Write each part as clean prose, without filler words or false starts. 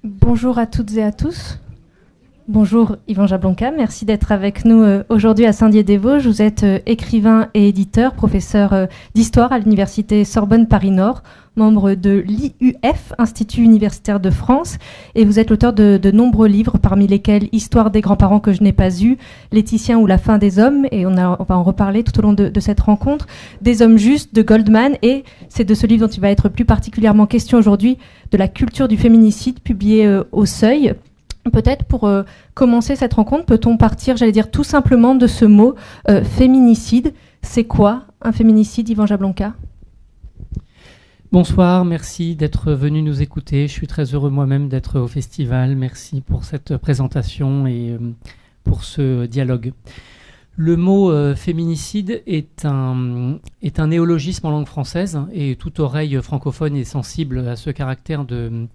Bonjour à toutes et à tous. Bonjour Yvan Jablonka, merci d'être avec nous aujourd'hui à Saint-Dié-des-Vosges. Vous êtes écrivain et éditeur, professeur d'histoire à l'université Sorbonne Paris-Nord, membre de l'IUF, Institut universitaire de France, et vous êtes l'auteur de nombreux livres, parmi lesquels Histoire des grands-parents que je n'ai pas eus, Les Titiens ou la fin des hommes, et on va en reparler tout au long de cette rencontre, Des hommes justes de Goldman, et c'est de ce livre dont il va être plus particulièrement question aujourd'hui, de la culture du féminicide, publié au Seuil. Peut-être pour commencer cette rencontre, peut-on partir, j'allais dire tout simplement, de ce mot féminicide. C'est quoi un féminicide, Yvan Jablonka ? Bonsoir, merci d'être venu nous écouter. Je suis très heureux moi-même d'être au festival. Merci pour cette présentation et pour ce dialogue. Le mot féminicide est un néologisme en langue française et toute oreille francophone est sensible à ce caractère de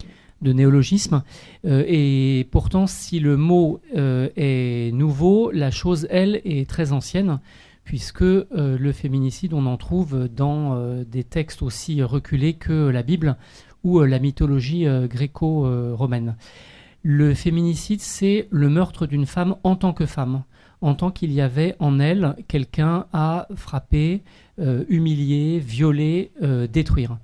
néologisme. Et pourtant, si le mot est nouveau, la chose, elle, est très ancienne, puisque le féminicide, on en trouve dans des textes aussi reculés que la Bible ou la mythologie gréco-romaine. Le féminicide, c'est le meurtre d'une femme en tant que femme, en tant qu'il y avait en elle quelqu'un à frapper, humilier, violer, détruire.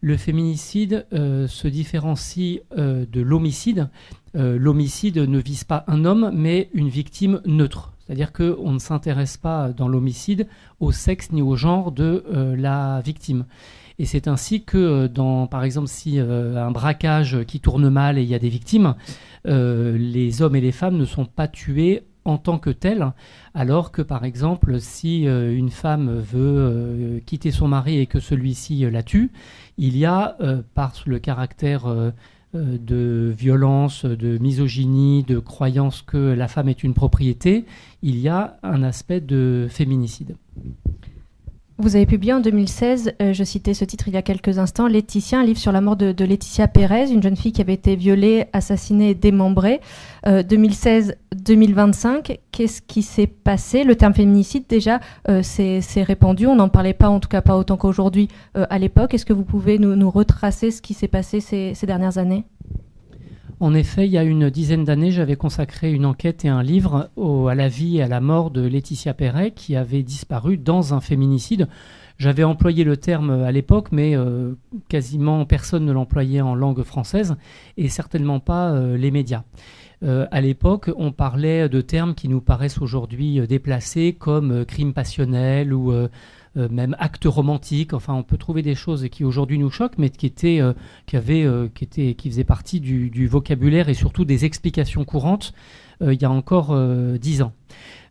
Le féminicide se différencie de l'homicide. L'homicide ne vise pas un homme, mais une victime neutre. C'est-à-dire qu'on ne s'intéresse pas dans l'homicide au sexe ni au genre de la victime. Et c'est ainsi que, par exemple, si un braquage qui tourne mal et il y a des victimes, les hommes et les femmes ne sont pas tués en tant que tels, alors que, par exemple, si une femme veut quitter son mari et que celui-ci la tue, il y a, par le caractère de violence, de misogynie, de croyance que la femme est une propriété, il y a un aspect de féminicide. Vous avez publié en 2016, je citais ce titre il y a quelques instants, Laetitia, un livre sur la mort de Laetitia Pérez, une jeune fille qui avait été violée, assassinée et démembrée. 2016-2025, qu'est-ce qui s'est passé ? Le terme féminicide, déjà, c'est répandu. On n'en parlait pas, en tout cas pas autant qu'aujourd'hui à l'époque. Est-ce que vous pouvez nous retracer ce qui s'est passé ces dernières années ? En effet, il y a une dizaine d'années, j'avais consacré une enquête et un livre à la vie et à la mort de Laetitia Pérez, qui avait disparu dans un féminicide. J'avais employé le terme à l'époque, mais quasiment personne ne l'employait en langue française, et certainement pas les médias. À l'époque, on parlait de termes qui nous paraissent aujourd'hui déplacés, comme crime passionnel ou même acte romantique. Enfin, on peut trouver des choses qui aujourd'hui nous choquent, mais qui faisaient partie du vocabulaire et surtout des explications courantes il y a encore 10 ans.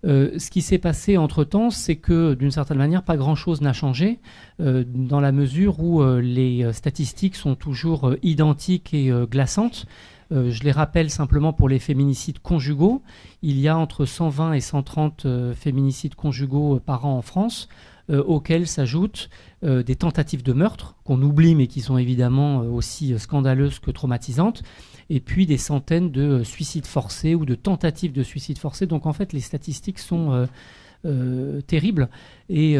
Ce qui s'est passé entre-temps, c'est que d'une certaine manière, pas grand-chose n'a changé, dans la mesure où les statistiques sont toujours identiques et glaçantes. Je les rappelle simplement pour les féminicides conjugaux. Il y a entre 120 et 130 féminicides conjugaux par an en France, auxquels s'ajoutent des tentatives de meurtre, qu'on oublie mais qui sont évidemment aussi scandaleuses que traumatisantes, et puis des centaines de suicides forcés ou de tentatives de suicide forcés. Donc en fait, les statistiques sont terribles. Et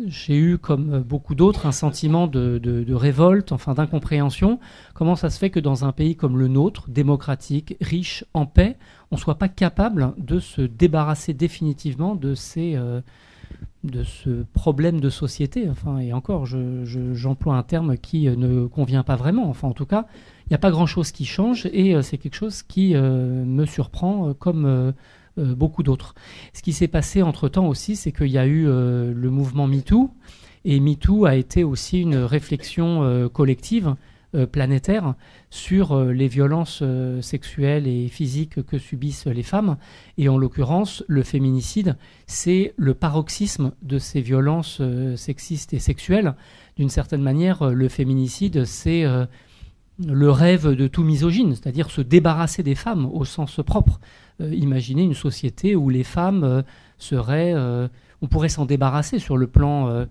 j'ai eu, comme beaucoup d'autres, un sentiment de révolte, enfin d'incompréhension. Comment ça se fait que dans un pays comme le nôtre, démocratique, riche, en paix, on ne soit pas capable de se débarrasser définitivement de ce problème de société. Enfin, et encore, j'emploie un terme qui ne convient pas vraiment. Enfin, en tout cas, il n'y a pas grand-chose qui change et c'est quelque chose qui me surprend comme beaucoup d'autres. Ce qui s'est passé entre-temps aussi, c'est qu'il y a eu le mouvement MeToo, et MeToo a été aussi une réflexion collective, planétaire, sur les violences sexuelles et physiques que subissent les femmes. Et en l'occurrence, le féminicide, c'est le paroxysme de ces violences sexistes et sexuelles. D'une certaine manière, le féminicide, c'est le rêve de tout misogyne, c'est-à-dire se débarrasser des femmes au sens propre. Imaginez une société où les femmes on pourrait s'en débarrasser sur le plan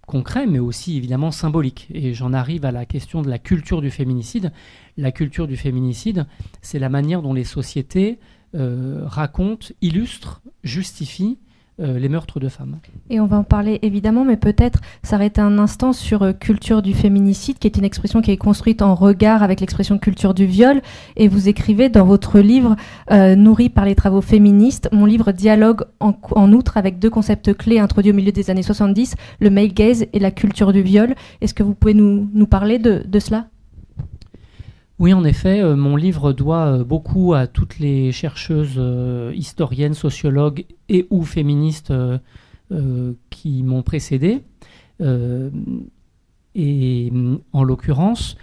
concret, mais aussi évidemment symbolique. Et j'en arrive à la question de la culture du féminicide. La culture du féminicide, c'est la manière dont les sociétés racontent, illustrent, justifient les meurtres de femmes. Et on va en parler évidemment, mais peut-être s'arrêter un instant sur culture du féminicide, qui est une expression qui est construite en regard avec l'expression culture du viol. Et vous écrivez dans votre livre, nourri par les travaux féministes, mon livre dialogue en outre avec deux concepts clés introduits au milieu des années 70, le male gaze et la culture du viol. Est-ce que vous pouvez nous parler de cela ? Oui, en effet, mon livre doit beaucoup à toutes les chercheuses, historiennes, sociologues et ou féministes qui m'ont précédé. Et en l'occurrence,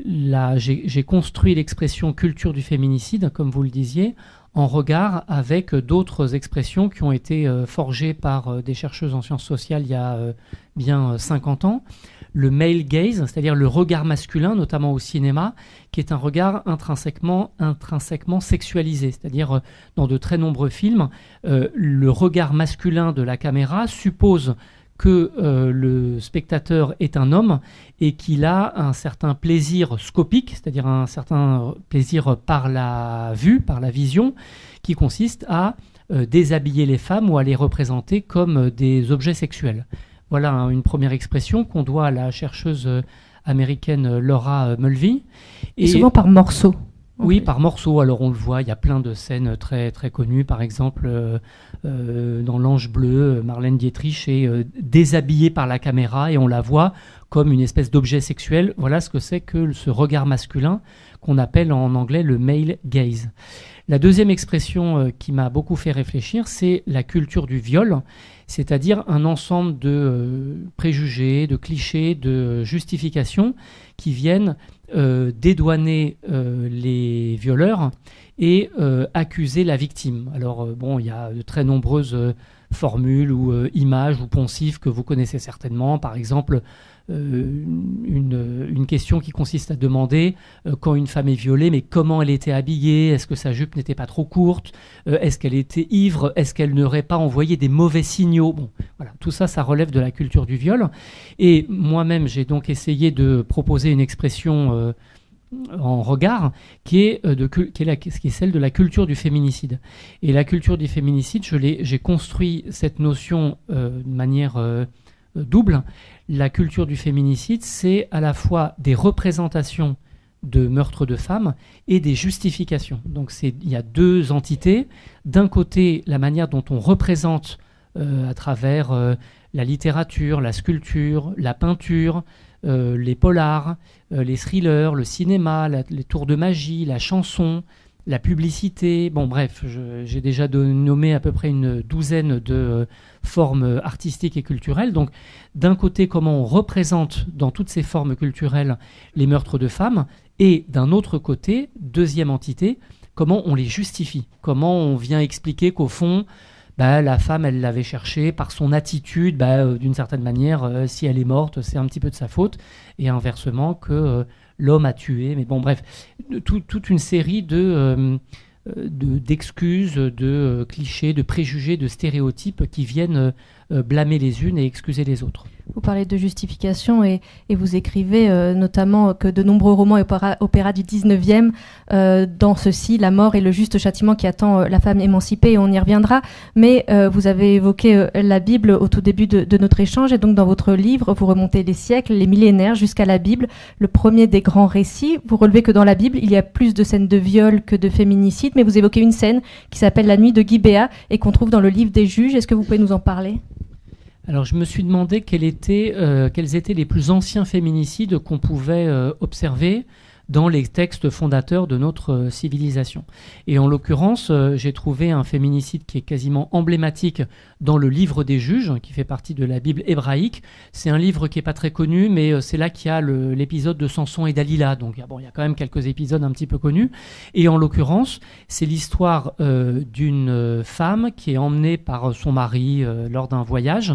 j'ai construit l'expression culture du féminicide, comme vous le disiez, en regard avec d'autres expressions qui ont été forgées par des chercheuses en sciences sociales il y a bien 50 ans. Le male gaze, c'est-à-dire le regard masculin, notamment au cinéma, qui est un regard intrinsèquement sexualisé. C'est-à-dire, dans de très nombreux films, le regard masculin de la caméra suppose que le spectateur est un homme et qu'il a un certain plaisir scopique, c'est-à-dire un certain plaisir par la vue, par la vision, qui consiste à déshabiller les femmes ou à les représenter comme des objets sexuels. Voilà une première expression qu'on doit à la chercheuse américaine Laura Mulvey. Et souvent par morceaux. Oui, par morceaux. Alors on le voit, il y a plein de scènes très, très connues. Par exemple, dans L'Ange bleu, Marlène Dietrich est déshabillée par la caméra et on la voit comme une espèce d'objet sexuel. Voilà ce que c'est que ce regard masculin qu'on appelle en anglais le male gaze. La deuxième expression qui m'a beaucoup fait réfléchir, c'est la culture du viol, c'est-à-dire un ensemble de préjugés, de clichés, de justifications qui viennent dédouaner les violeurs et accuser la victime. Alors il y a de très nombreuses formules ou images ou poncifs que vous connaissez certainement. Par exemple, une question qui consiste à demander quand une femme est violée, mais comment elle était habillée, est-ce que sa jupe n'était pas trop courte, est-ce qu'elle était ivre, est-ce qu'elle n'aurait pas envoyé des mauvais signaux. Bon, voilà, tout ça, ça relève de la culture du viol. Et moi-même, j'ai donc essayé de proposer une expression en regard qui est celle de la culture du féminicide. Et la culture du féminicide, j'ai construit cette notion de manière double. La culture du féminicide, c'est à la fois des représentations de meurtres de femmes et des justifications. Donc il y a deux entités. D'un côté, la manière dont on représente à travers la littérature, la sculpture, la peinture, les polars, les thrillers, le cinéma, les tours de magie, la chanson, la publicité, bon bref, j'ai déjà nommé à peu près une douzaine de formes artistiques et culturelles. Donc d'un côté, comment on représente dans toutes ces formes culturelles les meurtres de femmes, et d'un autre côté, deuxième entité, comment on les justifie, comment on vient expliquer qu'au fond, la femme, elle l'avait cherché par son attitude, d'une certaine manière, si elle est morte, c'est un petit peu de sa faute, et inversement que l'homme a tué. Mais bon, bref, toute une série d'excuses, de clichés, de préjugés, de stéréotypes qui viennent blâmer les unes et excuser les autres. Vous parlez de justification et vous écrivez notamment que de nombreux romans et opéras du 19e, dans ceux-ci, la mort est le juste châtiment qui attend la femme émancipée, et on y reviendra. Mais vous avez évoqué la Bible au tout début de notre échange, et donc dans votre livre, vous remontez les siècles, les millénaires, jusqu'à la Bible, le premier des grands récits. Vous relevez que dans la Bible, il y a plus de scènes de viol que de féminicide, mais vous évoquez une scène qui s'appelle La nuit de Gibéa et qu'on trouve dans le livre des Juges. Est-ce que vous pouvez nous en parler ? Alors je me suis demandé quels étaient les plus anciens féminicides qu'on pouvait observer dans les textes fondateurs de notre civilisation. Et en l'occurrence, j'ai trouvé un féminicide qui est quasiment emblématique dans le livre des Juges, qui fait partie de la Bible hébraïque. C'est un livre qui n'est pas très connu, mais c'est là qu'il y a l'épisode de Samson et Dalila. Donc il y a quand même quelques épisodes un petit peu connus. Et en l'occurrence, c'est l'histoire d'une femme qui est emmenée par son mari lors d'un voyage.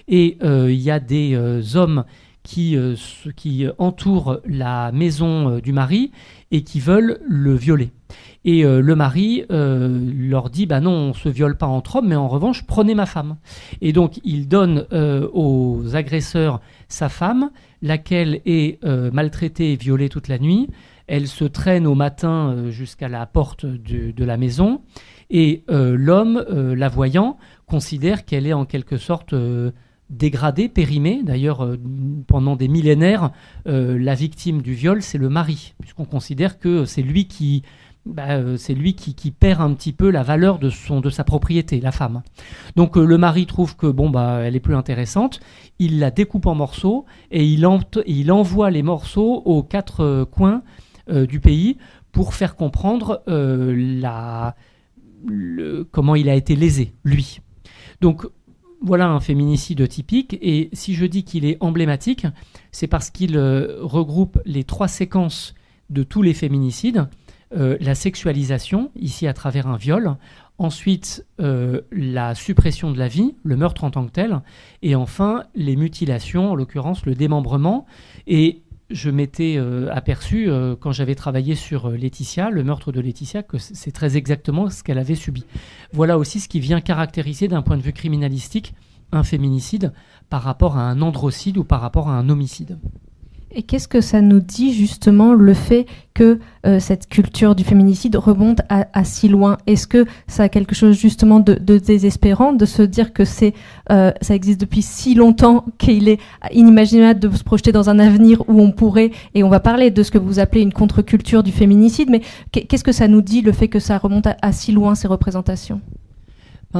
Et il y a des hommes qui entourent la maison du mari et qui veulent le violer. Et le mari leur dit non, on ne se viole pas entre hommes, mais en revanche, prenez ma femme. Et donc, il donne aux agresseurs sa femme, laquelle est maltraitée et violée toute la nuit. Elle se traîne au matin jusqu'à la porte de la maison et l'homme, la voyant, considère qu'elle est en quelque sorte dégradée, périmée. D'ailleurs, pendant des millénaires, la victime du viol, c'est le mari, puisqu'on considère que c'est lui qui perd un petit peu la valeur de sa propriété, la femme. Donc le mari trouve que elle est plus intéressante, il la découpe en morceaux et il envoie les morceaux aux quatre coins du pays pour faire comprendre comment il a été lésé, lui. Donc voilà un féminicide typique, et si je dis qu'il est emblématique, c'est parce qu'il regroupe les 3 séquences de tous les féminicides. La sexualisation, ici à travers un viol, ensuite la suppression de la vie, le meurtre en tant que tel, et enfin les mutilations, en l'occurrence le démembrement. Et je m'étais aperçu quand j'avais travaillé sur Laetitia, le meurtre de Laetitia, que c'est très exactement ce qu'elle avait subi. Voilà aussi ce qui vient caractériser d'un point de vue criminalistique un féminicide par rapport à un androcide ou par rapport à un homicide. Et qu'est-ce que ça nous dit justement le fait que cette culture du féminicide remonte à si loin? Est-ce que ça a quelque chose justement de désespérant de se dire que ça existe depuis si longtemps qu'il est inimaginable de se projeter dans un avenir où on pourrait, et on va parler de ce que vous appelez une contre-culture du féminicide, mais qu'est-ce que ça nous dit le fait que ça remonte à si loin ces représentations?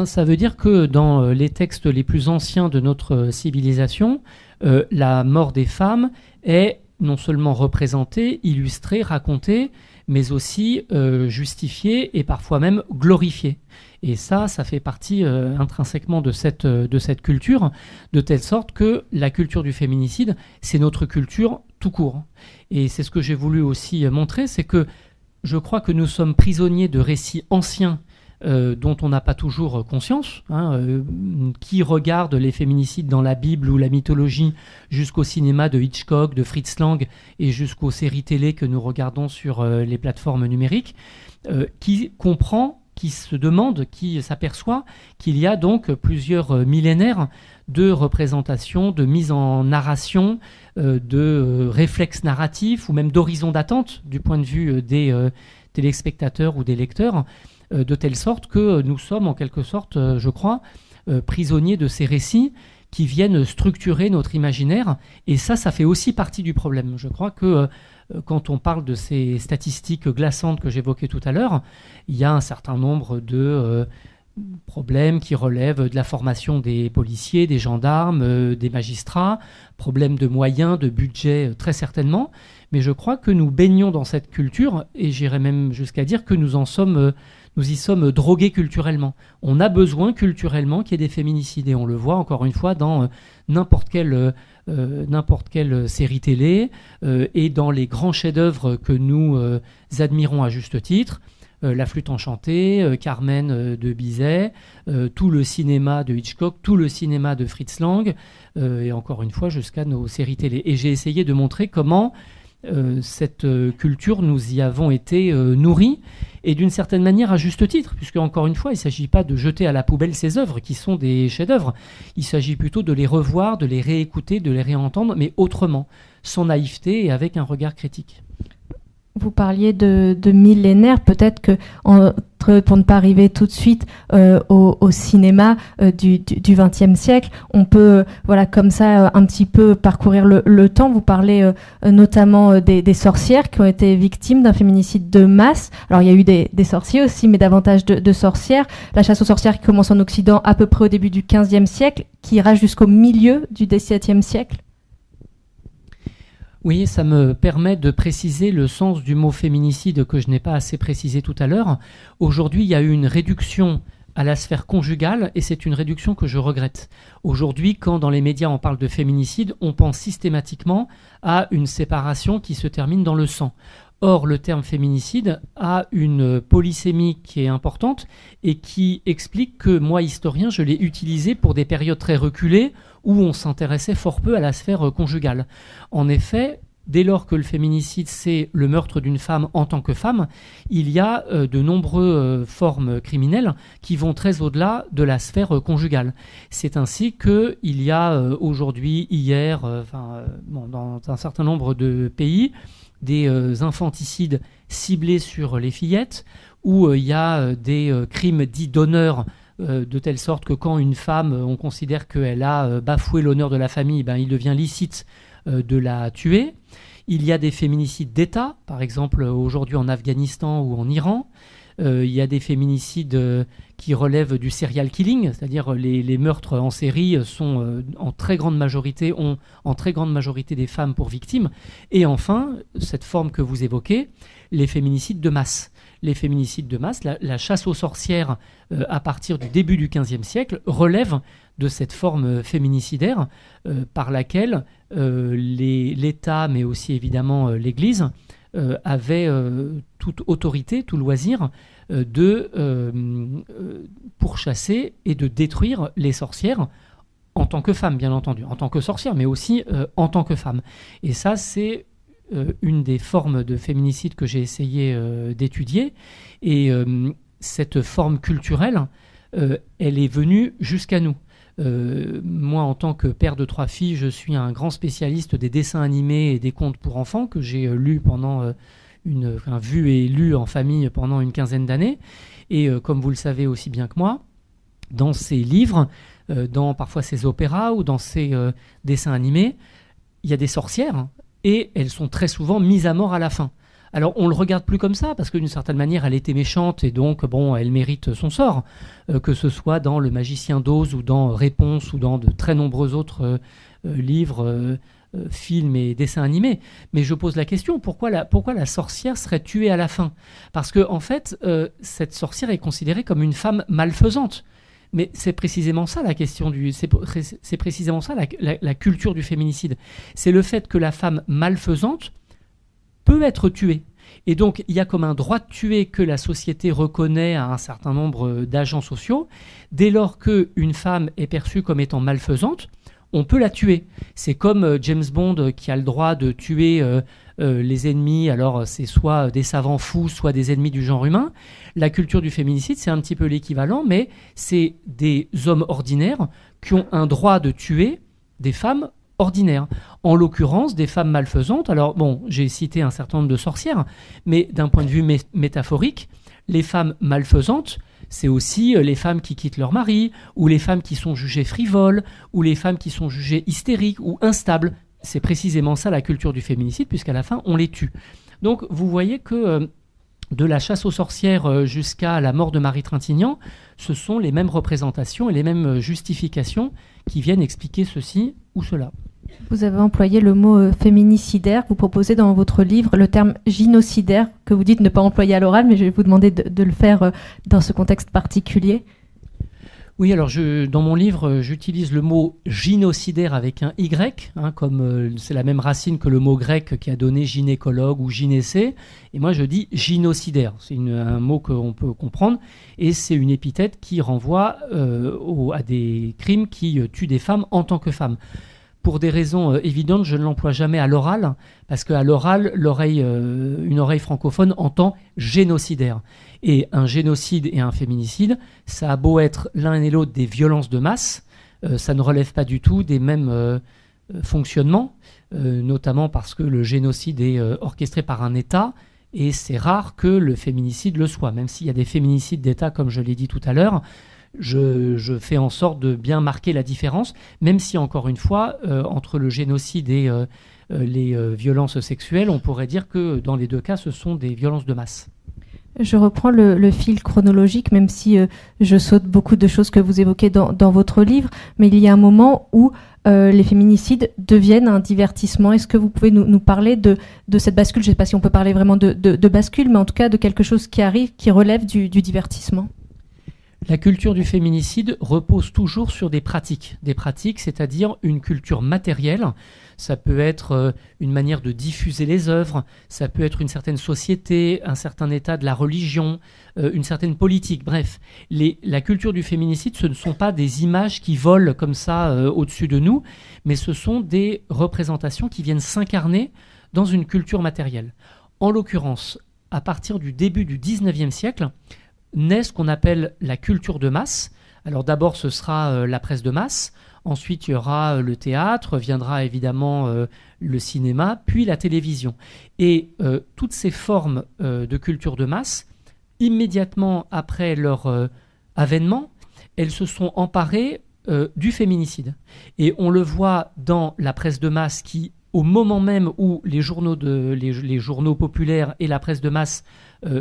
Ça veut dire que dans les textes les plus anciens de notre civilisation, la mort des femmes est non seulement représentée, illustrée, racontée, mais aussi justifiée et parfois même glorifiée. Et ça fait partie intrinsèquement de cette culture, de telle sorte que la culture du féminicide, c'est notre culture tout court. Et c'est ce que j'ai voulu aussi montrer, c'est que je crois que nous sommes prisonniers de récits anciens dont on n'a pas toujours conscience. Qui regarde les féminicides dans la Bible ou la mythologie jusqu'au cinéma de Hitchcock, de Fritz Lang et jusqu'aux séries télé que nous regardons sur les plateformes numériques, qui comprend, qui se demande, qui s'aperçoit qu'il y a donc plusieurs millénaires de représentations, de mise en narration, de réflexes narratifs ou même d'horizons d'attente du point de vue des téléspectateurs ou des lecteurs, de telle sorte que nous sommes en quelque sorte, je crois, prisonniers de ces récits qui viennent structurer notre imaginaire. Et ça fait aussi partie du problème. Je crois que quand on parle de ces statistiques glaçantes que j'évoquais tout à l'heure, il y a un certain nombre de problèmes qui relèvent de la formation des policiers, des gendarmes, des magistrats, problèmes de moyens, de budget, très certainement. Mais je crois que nous baignons dans cette culture, et j'irais même jusqu'à dire que nous y sommes drogués culturellement. On a besoin culturellement qu'il y ait des féminicides, et on le voit encore une fois dans n'importe quelle série télé et dans les grands chefs-d'œuvre que nous admirons à juste titre. La Flûte enchantée, Carmen de Bizet, tout le cinéma de Hitchcock, tout le cinéma de Fritz Lang, et encore une fois jusqu'à nos séries télé. Et j'ai essayé de montrer comment cette culture, nous y avons été nourris, et d'une certaine manière à juste titre, puisque encore une fois, il ne s'agit pas de jeter à la poubelle ces œuvres qui sont des chefs-d'œuvre. Il s'agit plutôt de les revoir, de les réécouter, de les réentendre, mais autrement, sans naïveté et avec un regard critique. Vous parliez de millénaires, peut-être que pour ne pas arriver tout de suite au cinéma du XXe siècle, on peut comme ça un petit peu parcourir le temps. Vous parlez notamment des sorcières qui ont été victimes d'un féminicide de masse. Alors il y a eu des sorciers aussi, mais davantage de sorcières. La chasse aux sorcières qui commence en Occident à peu près au début du XVe siècle, qui ira jusqu'au milieu du XVIIe siècle. Oui, ça me permet de préciser le sens du mot féminicide que je n'ai pas assez précisé tout à l'heure. Aujourd'hui, il y a eu une réduction à la sphère conjugale, et c'est une réduction que je regrette. Aujourd'hui, quand dans les médias on parle de féminicide, on pense systématiquement à une séparation qui se termine dans le sang. Or, le terme féminicide a une polysémie qui est importante et qui explique que moi, historien, je l'ai utilisé pour des périodes très reculées où on s'intéressait fort peu à la sphère conjugale. En effet, dès lors que le féminicide, c'est le meurtre d'une femme en tant que femme, il y a de nombreuses formes criminelles qui vont très au-delà de la sphère conjugale. C'est ainsi qu'il y a aujourd'hui, hier, dans un certain nombre de pays, des infanticides ciblés sur les fillettes, où il y a des crimes dits d'honneur, de telle sorte que quand une femme, on considère qu'elle a bafoué l'honneur de la famille, il devient licite de la tuer. Il y a des féminicides d'État, par exemple aujourd'hui en Afghanistan ou en Iran. Il y a des féminicides qui relèvent du serial killing, c'est-à-dire les meurtres en série ont en très grande majorité des femmes pour victimes. Et enfin, cette forme que vous évoquez, les féminicides de masse. Les féminicides de masse, la chasse aux sorcières à partir du début du XVe siècle relève de cette forme féminicidaire par laquelle l'État, mais aussi évidemment l'Église, avaient toute autorité, tout loisir de pourchasser et de détruire les sorcières en tant que femmes, bien entendu, en tant que sorcières, mais aussi en tant que femmes. Et ça, c'est une des formes de féminicide que j'ai essayé d'étudier. Et cette forme culturelle, elle est venue jusqu'à nous. Moi, en tant que père de 3 filles, je suis un grand spécialiste des dessins animés et des contes pour enfants que j'ai lus vu et lu en famille pendant une quinzaine d'années. Et comme vous le savez aussi bien que moi, dans ces livres, dans parfois ces opéras ou dans ces dessins animés, il y a des sorcières et elles sont très souvent mises à mort à la fin. Alors on ne le regarde plus comme ça parce que d'une certaine manière elle était méchante et donc elle mérite son sort, que ce soit dans Le Magicien d'Oz ou dans Réponse ou dans de très nombreux autres livres, films et dessins animés. Mais je pose la question, pourquoi la sorcière serait tuée à la fin? Parce que en fait cette sorcière est considérée comme une femme malfaisante. Mais c'est précisément ça la question c'est précisément ça la culture du féminicide. C'est le fait que la femme malfaisante peut être tuée. Et donc, il y a comme un droit de tuer que la société reconnaît à un certain nombre d'agents sociaux. Dès lors qu'une femme est perçue comme étant malfaisante, on peut la tuer. C'est comme James Bond qui a le droit de tuer les ennemis. Alors, c'est soit des savants fous, soit des ennemis du genre humain. La culture du féminicide, c'est un petit peu l'équivalent, mais c'est des hommes ordinaires qui ont un droit de tuer des femmes ordinaires. En l'occurrence, des femmes malfaisantes. Alors, j'ai cité un certain nombre de sorcières, mais d'un point de vue métaphorique, les femmes malfaisantes, c'est aussi les femmes qui quittent leur mari, ou les femmes qui sont jugées frivoles, ou les femmes qui sont jugées hystériques ou instables. C'est précisément ça la culture du féminicide, puisqu'à la fin, on les tue. Donc, vous voyez que de la chasse aux sorcières jusqu'à la mort de Marie Trintignant, ce sont les mêmes représentations et les mêmes justifications qui viennent expliquer ceci ou cela. Vous avez employé le mot féminicidaire. Vous proposez dans votre livre le terme gynocidaire, que vous dites ne pas employer à l'oral, mais je vais vous demander de le faire dans ce contexte particulier. Oui, alors dans mon livre, j'utilise le mot gynocidaire avec un Y, comme c'est la même racine que le mot grec qui a donné gynécologue ou gynécée. Et moi, je dis gynocidaire. C'est un mot qu'on peut comprendre. Et c'est une épithète qui renvoie à des crimes qui tuent des femmes en tant que femmes. Pour des raisons évidentes, je ne l'emploie jamais à l'oral, parce qu'à l'oral, une oreille francophone entend génocidaire. Et un génocide et un féminicide, ça a beau être l'un et l'autre des violences de masse, ça ne relève pas du tout des mêmes fonctionnements, notamment parce que le génocide est orchestré par un État, et c'est rare que le féminicide le soit, même s'il y a des féminicides d'État, comme je l'ai dit tout à l'heure. Je fais en sorte de bien marquer la différence, même si, encore une fois, entre le génocide et les violences sexuelles, on pourrait dire que dans les deux cas, ce sont des violences de masse. Je reprends le fil chronologique, même si je saute beaucoup de choses que vous évoquez dans votre livre, mais il y a un moment où les féminicides deviennent un divertissement. Est-ce que vous pouvez nous parler de cette bascule? Je ne sais pas si on peut parler vraiment de bascule, mais en tout cas de quelque chose qui arrive, qui relève du divertissement. La culture du féminicide repose toujours sur des pratiques, c'est-à-dire une culture matérielle. Ça peut être une manière de diffuser les œuvres, ça peut être une certaine société, un certain état de la religion, une certaine politique. Bref, la culture du féminicide, ce ne sont pas des images qui volent comme ça au-dessus de nous, mais ce sont des représentations qui viennent s'incarner dans une culture matérielle. En l'occurrence, à partir du début du 19e siècle, naît ce qu'on appelle la culture de masse. Alors d'abord, ce sera la presse de masse, ensuite il y aura le théâtre, viendra évidemment le cinéma, puis la télévision. Et toutes ces formes de culture de masse, immédiatement après leur avènement, elles se sont emparées du féminicide. Et on le voit dans la presse de masse qui, au moment même où les journaux populaires et la presse de masse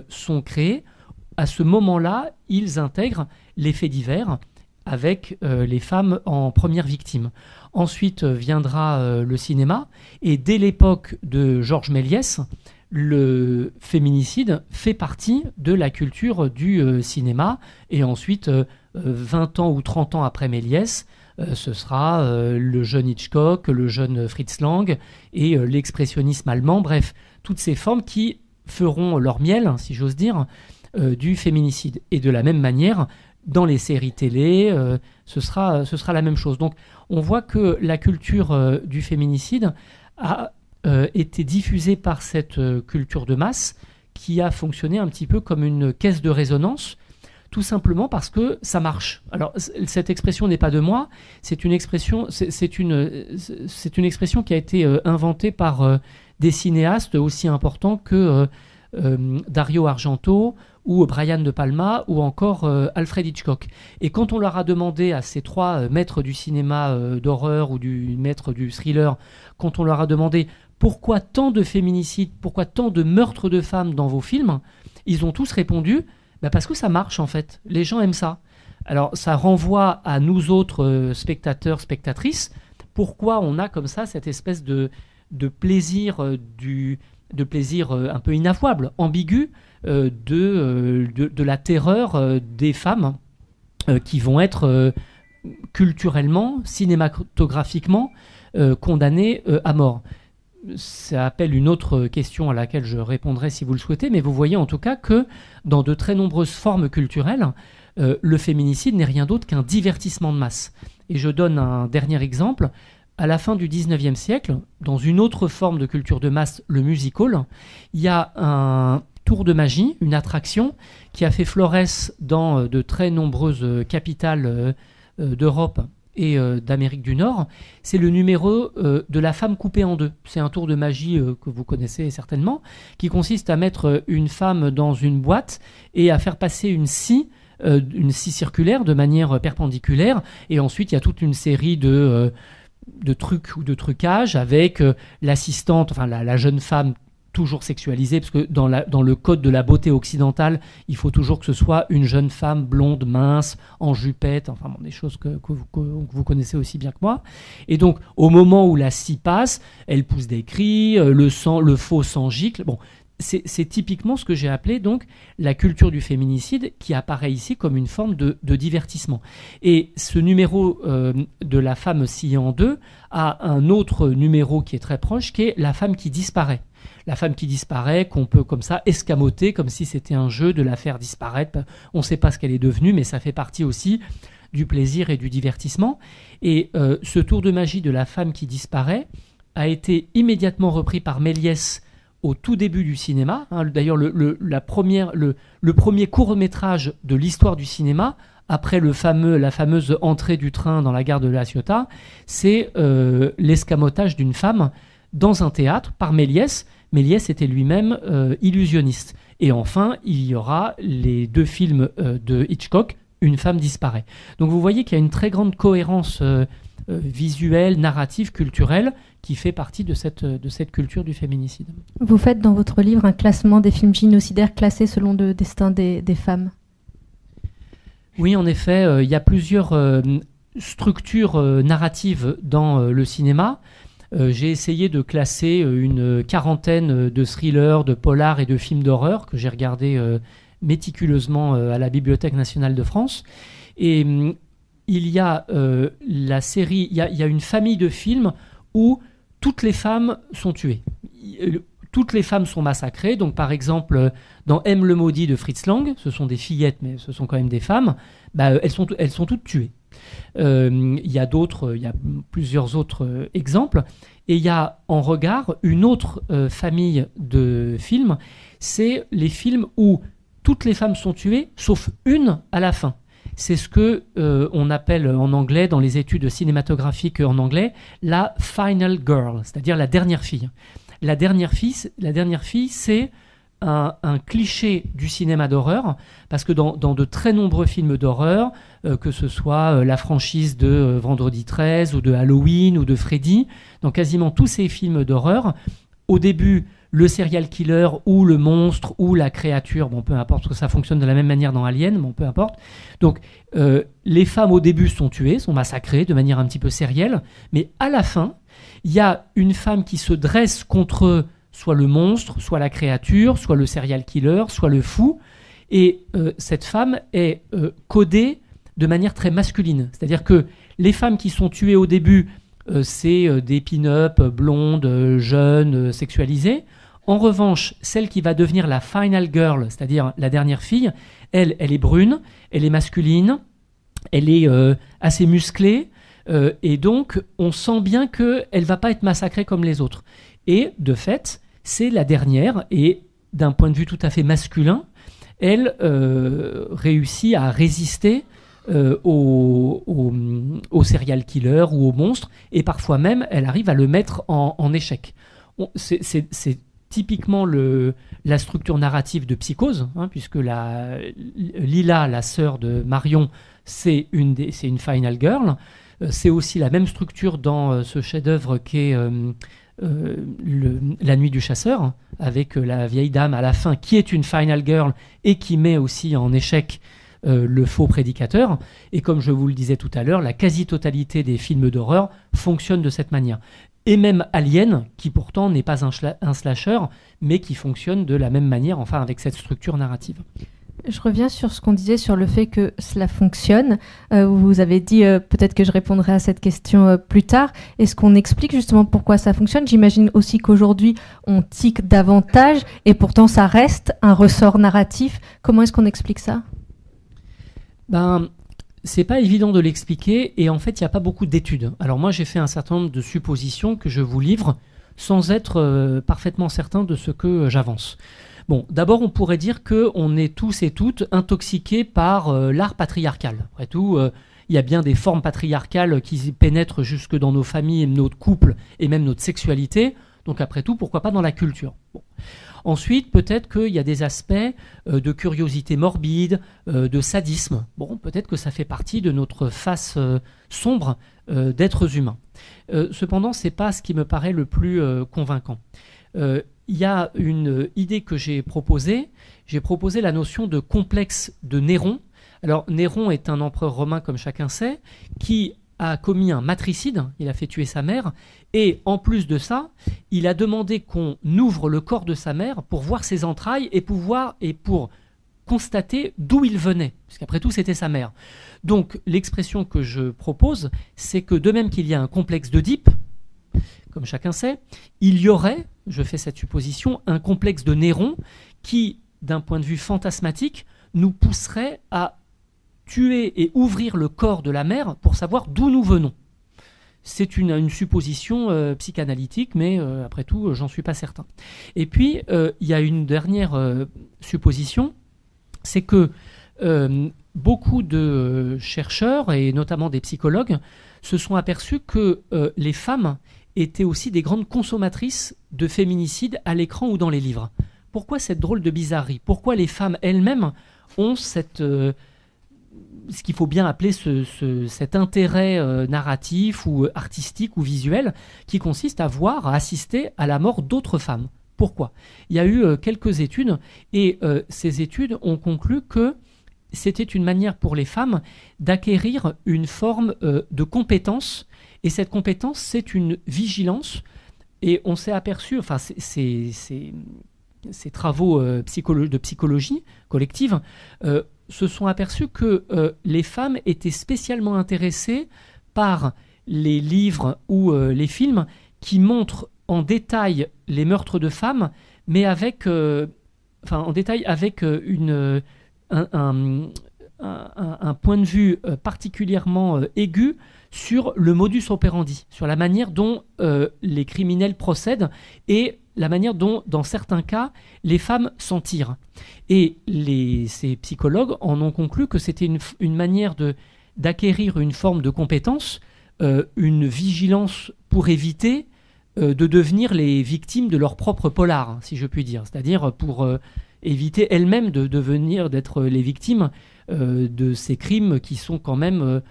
sont créés, à ce moment-là, ils intègrent les faits divers avec les femmes en première victime. Ensuite viendra le cinéma, et dès l'époque de Georges Méliès, le féminicide fait partie de la culture du cinéma, et ensuite, 20 ans ou 30 ans après Méliès, ce sera le jeune Hitchcock, le jeune Fritz Lang et l'expressionnisme allemand, bref, toutes ces formes qui feront leur miel, si j'ose dire, du féminicide. Et de la même manière, dans les séries télé, ce sera la même chose. Donc on voit que la culture du féminicide a été diffusée par cette culture de masse qui a fonctionné un petit peu comme une caisse de résonance, tout simplement parce que ça marche. Alors cette expression n'est pas de moi, c'est une expression qui a été inventée par des cinéastes aussi importants que Dario Argento ou Brian De Palma ou encore Alfred Hitchcock. Et quand on leur a demandé à ces trois maîtres du cinéma d'horreur ou du maître du thriller, quand on leur a demandé pourquoi tant de féminicides, pourquoi tant de meurtres de femmes dans vos films, ils ont tous répondu parce que ça marche en fait, les gens aiment ça. Alors ça renvoie à nous autres spectateurs, spectatrices, pourquoi on a comme ça cette espèce de plaisir de plaisir un peu inavouable, ambigu, de la terreur des femmes qui vont être culturellement, cinématographiquement condamnées à mort. Ça appelle une autre question à laquelle je répondrai si vous le souhaitez, mais vous voyez en tout cas que dans de très nombreuses formes culturelles, le féminicide n'est rien d'autre qu'un divertissement de masse. Et je donne un dernier exemple. À la fin du 19e siècle, dans une autre forme de culture de masse, le musical, il y a un tour de magie, une attraction qui a fait florès dans de très nombreuses capitales d'Europe et d'Amérique du Nord. C'est le numéro de la femme coupée en deux. C'est un tour de magie que vous connaissez certainement, qui consiste à mettre une femme dans une boîte et à faire passer une scie circulaire de manière perpendiculaire. Et ensuite, il y a toute une série de trucs ou de trucages avec l'assistante, enfin la jeune femme toujours sexualisée, parce que dans le code de la beauté occidentale, il faut toujours que ce soit une jeune femme blonde, mince, en jupette, enfin bon, des choses que vous connaissez aussi bien que moi. Et donc, au moment où la scie passe, elle pousse des cris, le faux sang gicle. Bon, c'est typiquement ce que j'ai appelé donc la culture du féminicide, qui apparaît ici comme une forme de divertissement. Et ce numéro de la femme sciée en deux a un autre numéro qui est très proche, qui est la femme qui disparaît. La femme qui disparaît, qu'on peut comme ça escamoter, comme si c'était un jeu de la faire disparaître. On ne sait pas ce qu'elle est devenue, mais ça fait partie aussi du plaisir et du divertissement. Et ce tour de magie de la femme qui disparaît a été immédiatement repris par Méliès au tout début du cinéma. D'ailleurs, le premier court-métrage de l'histoire du cinéma, après la fameuse entrée du train dans la gare de La Ciotat, c'est l'escamotage d'une femme dans un théâtre par Méliès. Méliès était lui-même illusionniste. Et enfin, il y aura les deux films de Hitchcock, Une femme disparaît. Donc vous voyez qu'il y a une très grande cohérence visuelle, narrative, culturelle, qui fait partie de cette culture du féminicide. Vous faites dans votre livre un classement des films génocidaires classés selon le destin des femmes. Oui, en effet, il y a plusieurs structures narratives dans le cinéma. J'ai essayé de classer une quarantaine de thrillers, de polars et de films d'horreur que j'ai regardés méticuleusement à la Bibliothèque nationale de France. Et il y a la série, il y a une famille de films où toutes les femmes sont tuées. Toutes les femmes sont massacrées. Donc, par exemple, dans M le maudit de Fritz Lang, ce sont des fillettes, mais ce sont quand même des femmes, elles sont toutes tuées. Il y a plusieurs autres exemples. Et il y a en regard une autre famille de films, c'est les films où toutes les femmes sont tuées, sauf une à la fin. C'est ce que on appelle en anglais, dans les études cinématographiques en anglais, la final girl, c'est-à-dire la dernière fille. La dernière fille, c'est un cliché du cinéma d'horreur, parce que dans de très nombreux films d'horreur, que ce soit la franchise de Vendredi 13 ou de Halloween ou de Freddy, dans quasiment tous ces films d'horreur, au début, le serial killer ou le monstre ou la créature, bon peu importe, parce que ça fonctionne de la même manière dans Alien, bon peu importe. Donc les femmes au début sont tuées, sont massacrées de manière un petit peu sérielle, mais à la fin, il y a une femme qui se dresse contre soit le monstre, soit la créature, soit le serial killer, soit le fou, et cette femme est codée de manière très masculine. C'est-à-dire que les femmes qui sont tuées au début, c'est des pin-up blondes, jeunes, sexualisées. En revanche, celle qui va devenir la final girl, c'est-à-dire la dernière fille, elle est brune, elle est masculine, elle est assez musclée, et donc on sent bien qu'elle ne va pas être massacrée comme les autres. Et de fait, c'est la dernière, et d'un point de vue tout à fait masculin, elle réussit à résister au serial killer ou au monstre, et parfois même elle arrive à le mettre en échec. C'est typiquement la structure narrative de Psychose, hein, puisque Lila, la sœur de Marion, c'est une final girl. C'est aussi la même structure dans ce chef-d'œuvre qu'est La Nuit du Chasseur, avec la vieille dame à la fin qui est une final girl et qui met aussi en échec le faux prédicateur. Et comme je vous le disais tout à l'heure, la quasi-totalité des films d'horreur fonctionnent de cette manière. Et même Alien, qui pourtant n'est pas un slasher, mais qui fonctionne de la même manière, enfin avec cette structure narrative. Je reviens sur ce qu'on disait sur le fait que cela fonctionne. Vous avez dit, peut-être que je répondrai à cette question plus tard. Est-ce qu'on explique justement pourquoi ça fonctionne ? J'imagine aussi qu'aujourd'hui, on tique davantage et pourtant ça reste un ressort narratif. Comment est-ce qu'on explique ça ? C'est pas évident de l'expliquer et en fait, il n'y a pas beaucoup d'études. Alors moi, j'ai fait un certain nombre de suppositions que je vous livre sans être parfaitement certain de ce que j'avance. Bon, d'abord, on pourrait dire qu'on est tous et toutes intoxiqués par l'art patriarcal. Après tout, il y a bien des formes patriarcales qui pénètrent jusque dans nos familles, notre couple et même notre sexualité. Donc après tout, pourquoi pas dans la culture ? Bon. Ensuite, peut-être qu'il y a des aspects de curiosité morbide, de sadisme. Bon, peut-être que ça fait partie de notre face sombre d'êtres humains. Cependant, ce n'est pas ce qui me paraît le plus convaincant. Il y a une idée que j'ai proposée. J'ai proposé la notion de complexe de Néron. Alors, Néron est un empereur romain, comme chacun sait, qui a commis un matricide, il a fait tuer sa mère, et en plus de ça, il a demandé qu'on ouvre le corps de sa mère pour voir ses entrailles et pour constater d'où il venait, parce qu'après tout, c'était sa mère. Donc, l'expression que je propose, c'est que de même qu'il y a un complexe d'Oedipe, comme chacun sait, il y aurait, je fais cette supposition, un complexe de Néron qui, d'un point de vue fantasmatique, nous pousserait à tuer et ouvrir le corps de la mère pour savoir d'où nous venons. C'est une supposition psychanalytique, mais après tout, j'en suis pas certain. Et puis, il y a une dernière supposition, c'est que beaucoup de chercheurs, et notamment des psychologues, se sont aperçus que les femmes étaient aussi des grandes consommatrices de féminicides à l'écran ou dans les livres. Pourquoi cette drôle de bizarrerie ? Pourquoi les femmes elles-mêmes ont ce qu'il faut bien appeler cet intérêt narratif ou artistique ou visuel qui consiste à assister à la mort d'autres femmes. Pourquoi ? Il y a eu quelques études et ces études ont conclu que c'était une manière pour les femmes d'acquérir une forme de compétence, et cette compétence, c'est une vigilance, et on s'est aperçu, enfin ces travaux de psychologie collective se sont aperçus que les femmes étaient spécialement intéressées par les livres ou les films qui montrent en détail les meurtres de femmes, mais en détail avec un point de vue particulièrement aigu sur le modus operandi, sur la manière dont les criminels procèdent et la manière dont, dans certains cas, les femmes s'en tirent. Et ces psychologues en ont conclu que c'était une manière d'acquérir une forme de compétence, une vigilance pour éviter de devenir les victimes de leur propre polar, si je puis dire. C'est-à-dire pour éviter elles-mêmes d'être les victimes de ces crimes qui sont quand même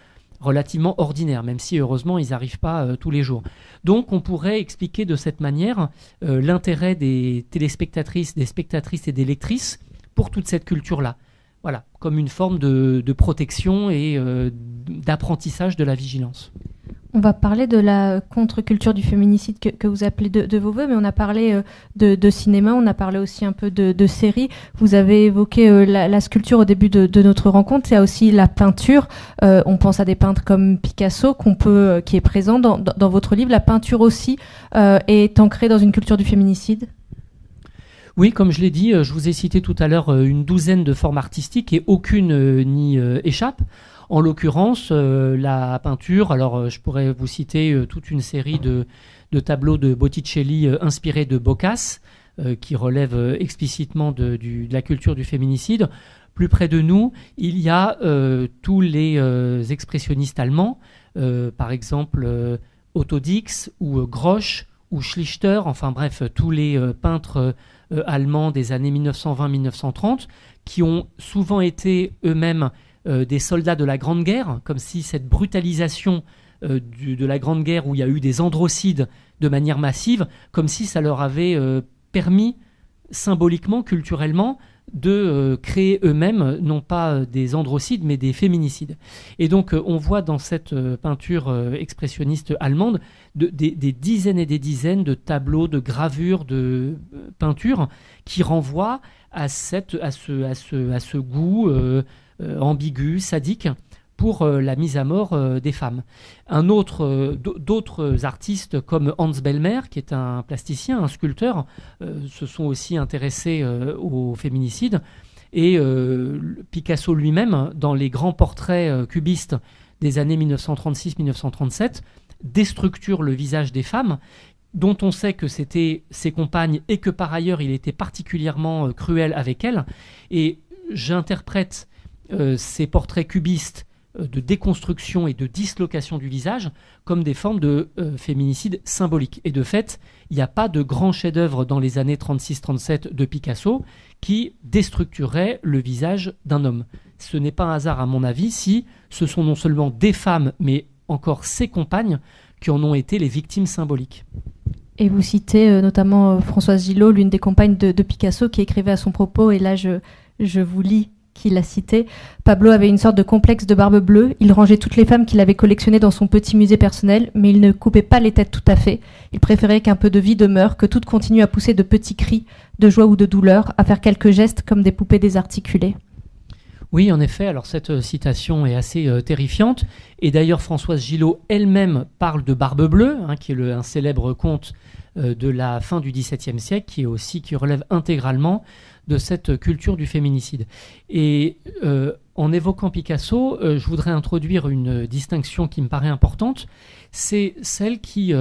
relativement ordinaires, même si heureusement ils n'arrivent pas tous les jours. Donc on pourrait expliquer de cette manière l'intérêt des téléspectatrices, des spectatrices et des lectrices pour toute cette culture-là. Voilà, comme une forme de protection et d'apprentissage de la vigilance. On va parler de la contre-culture du féminicide que vous appelez de vos voeux, mais on a parlé de cinéma, on a parlé aussi un peu de séries. Vous avez évoqué la sculpture au début de notre rencontre. Il y a aussi la peinture. On pense à des peintres comme Picasso qui est présent dans votre livre. La peinture aussi est ancrée dans une culture du féminicide. Oui, comme je l'ai dit, je vous ai cité tout à l'heure une douzaine de formes artistiques et aucune n'y échappe. En l'occurrence, la peinture, alors je pourrais vous citer toute une série de tableaux de Botticelli inspirés de Boccace, qui relèvent explicitement de la culture du féminicide. Plus près de nous, il y a tous les expressionnistes allemands, par exemple Otto Dix ou Grosch ou Schlichter, enfin bref, tous les peintres allemands des années 1920-1930, qui ont souvent été eux-mêmes des soldats de la Grande Guerre, comme si cette brutalisation de la Grande Guerre où il y a eu des androcides de manière massive, comme si ça leur avait permis symboliquement, culturellement, de créer eux-mêmes, non pas des androcides, mais des féminicides. Et donc on voit dans cette peinture expressionniste allemande des dizaines et des dizaines de tableaux, de gravures, de peintures qui renvoient à ce goût ambigu, sadique, pour la mise à mort des femmes. D'autres artistes comme Hans Bellmer, qui est un plasticien, un sculpteur, se sont aussi intéressés au féminicide. Et Picasso lui-même, dans les grands portraits cubistes des années 1936-1937, déstructure le visage des femmes, dont on sait que c'était ses compagnes et que par ailleurs il était particulièrement cruel avec elles. Et j'interprète ces portraits cubistes de déconstruction et de dislocation du visage comme des formes de féminicide symbolique. Et de fait, il n'y a pas de grand chef-d'œuvre dans les années 36-37 de Picasso qui déstructurerait le visage d'un homme. Ce n'est pas un hasard, à mon avis, si ce sont non seulement des femmes, mais encore ses compagnes qui en ont été les victimes symboliques. Et vous citez notamment Françoise Gillot, l'une des compagnes de Picasso, qui écrivait à son propos, et là je vous lis qu'il a cité. Pablo avait une sorte de complexe de barbe bleue. Il rangeait toutes les femmes qu'il avait collectionnées dans son petit musée personnel, mais il ne coupait pas les têtes tout à fait. Il préférait qu'un peu de vie demeure, que toutes continuent à pousser de petits cris de joie ou de douleur, à faire quelques gestes comme des poupées désarticulées. Oui, en effet, alors cette citation est assez terrifiante. Et d'ailleurs, Françoise Gillot elle-même parle de Barbe Bleue, qui est un célèbre conte de la fin du XVIIe siècle, qui relève intégralement de cette culture du féminicide. Et en évoquant Picasso, je voudrais introduire une distinction qui me paraît importante. C'est celle qui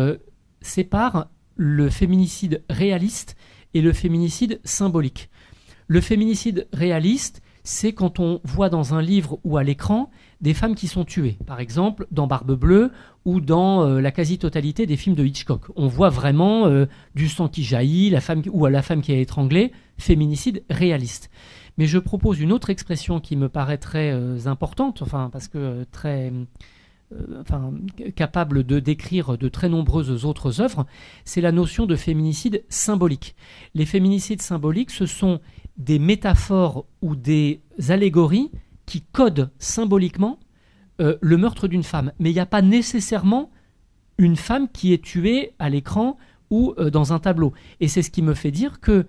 sépare le féminicide réaliste et le féminicide symbolique. Le féminicide réaliste, c'est quand on voit dans un livre ou à l'écran des femmes qui sont tuées. Par exemple, dans Barbe Bleue ou dans la quasi-totalité des films de Hitchcock. On voit vraiment du sang qui jaillit, la femme qui est étranglée, féminicide réaliste. Mais je propose une autre expression qui me paraît très importante, parce que capable de décrire de très nombreuses autres œuvres, c'est la notion de féminicide symbolique. Les féminicides symboliques, ce sont des métaphores ou des allégories qui codent symboliquement le meurtre d'une femme. Mais il n'y a pas nécessairement une femme qui est tuée à l'écran ou dans un tableau. Et c'est ce qui me fait dire que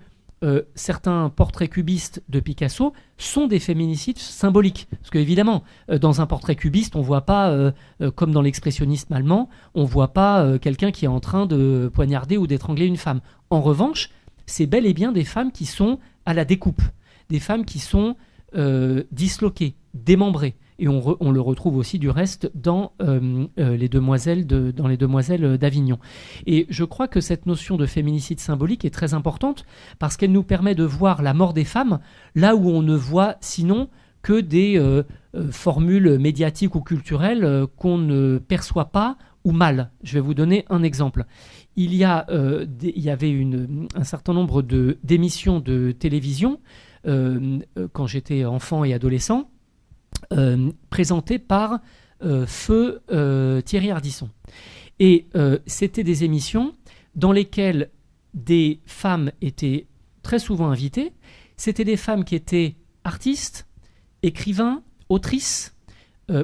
certains portraits cubistes de Picasso sont des féminicides symboliques. Parce qu'évidemment, dans un portrait cubiste, on ne voit pas, comme dans l'expressionnisme allemand, on ne voit pas quelqu'un qui est en train de poignarder ou d'étrangler une femme. En revanche, c'est bel et bien des femmes qui sont à la découpe, des femmes qui sont disloquées, démembrées. et on le retrouve aussi du reste dans les Demoiselles d'Avignon. Et je crois que cette notion de féminicide symbolique est très importante parce qu'elle nous permet de voir la mort des femmes là où on ne voit sinon que des formules médiatiques ou culturelles qu'on ne perçoit pas ou mal. Je vais vous donner un exemple. Il y avait un certain nombre d'émissions de télévision quand j'étais enfant et adolescent, présentées par feu Thierry Ardisson. Et c'était des émissions dans lesquelles des femmes étaient très souvent invitées. C'était des femmes qui étaient artistes, écrivains, autrices,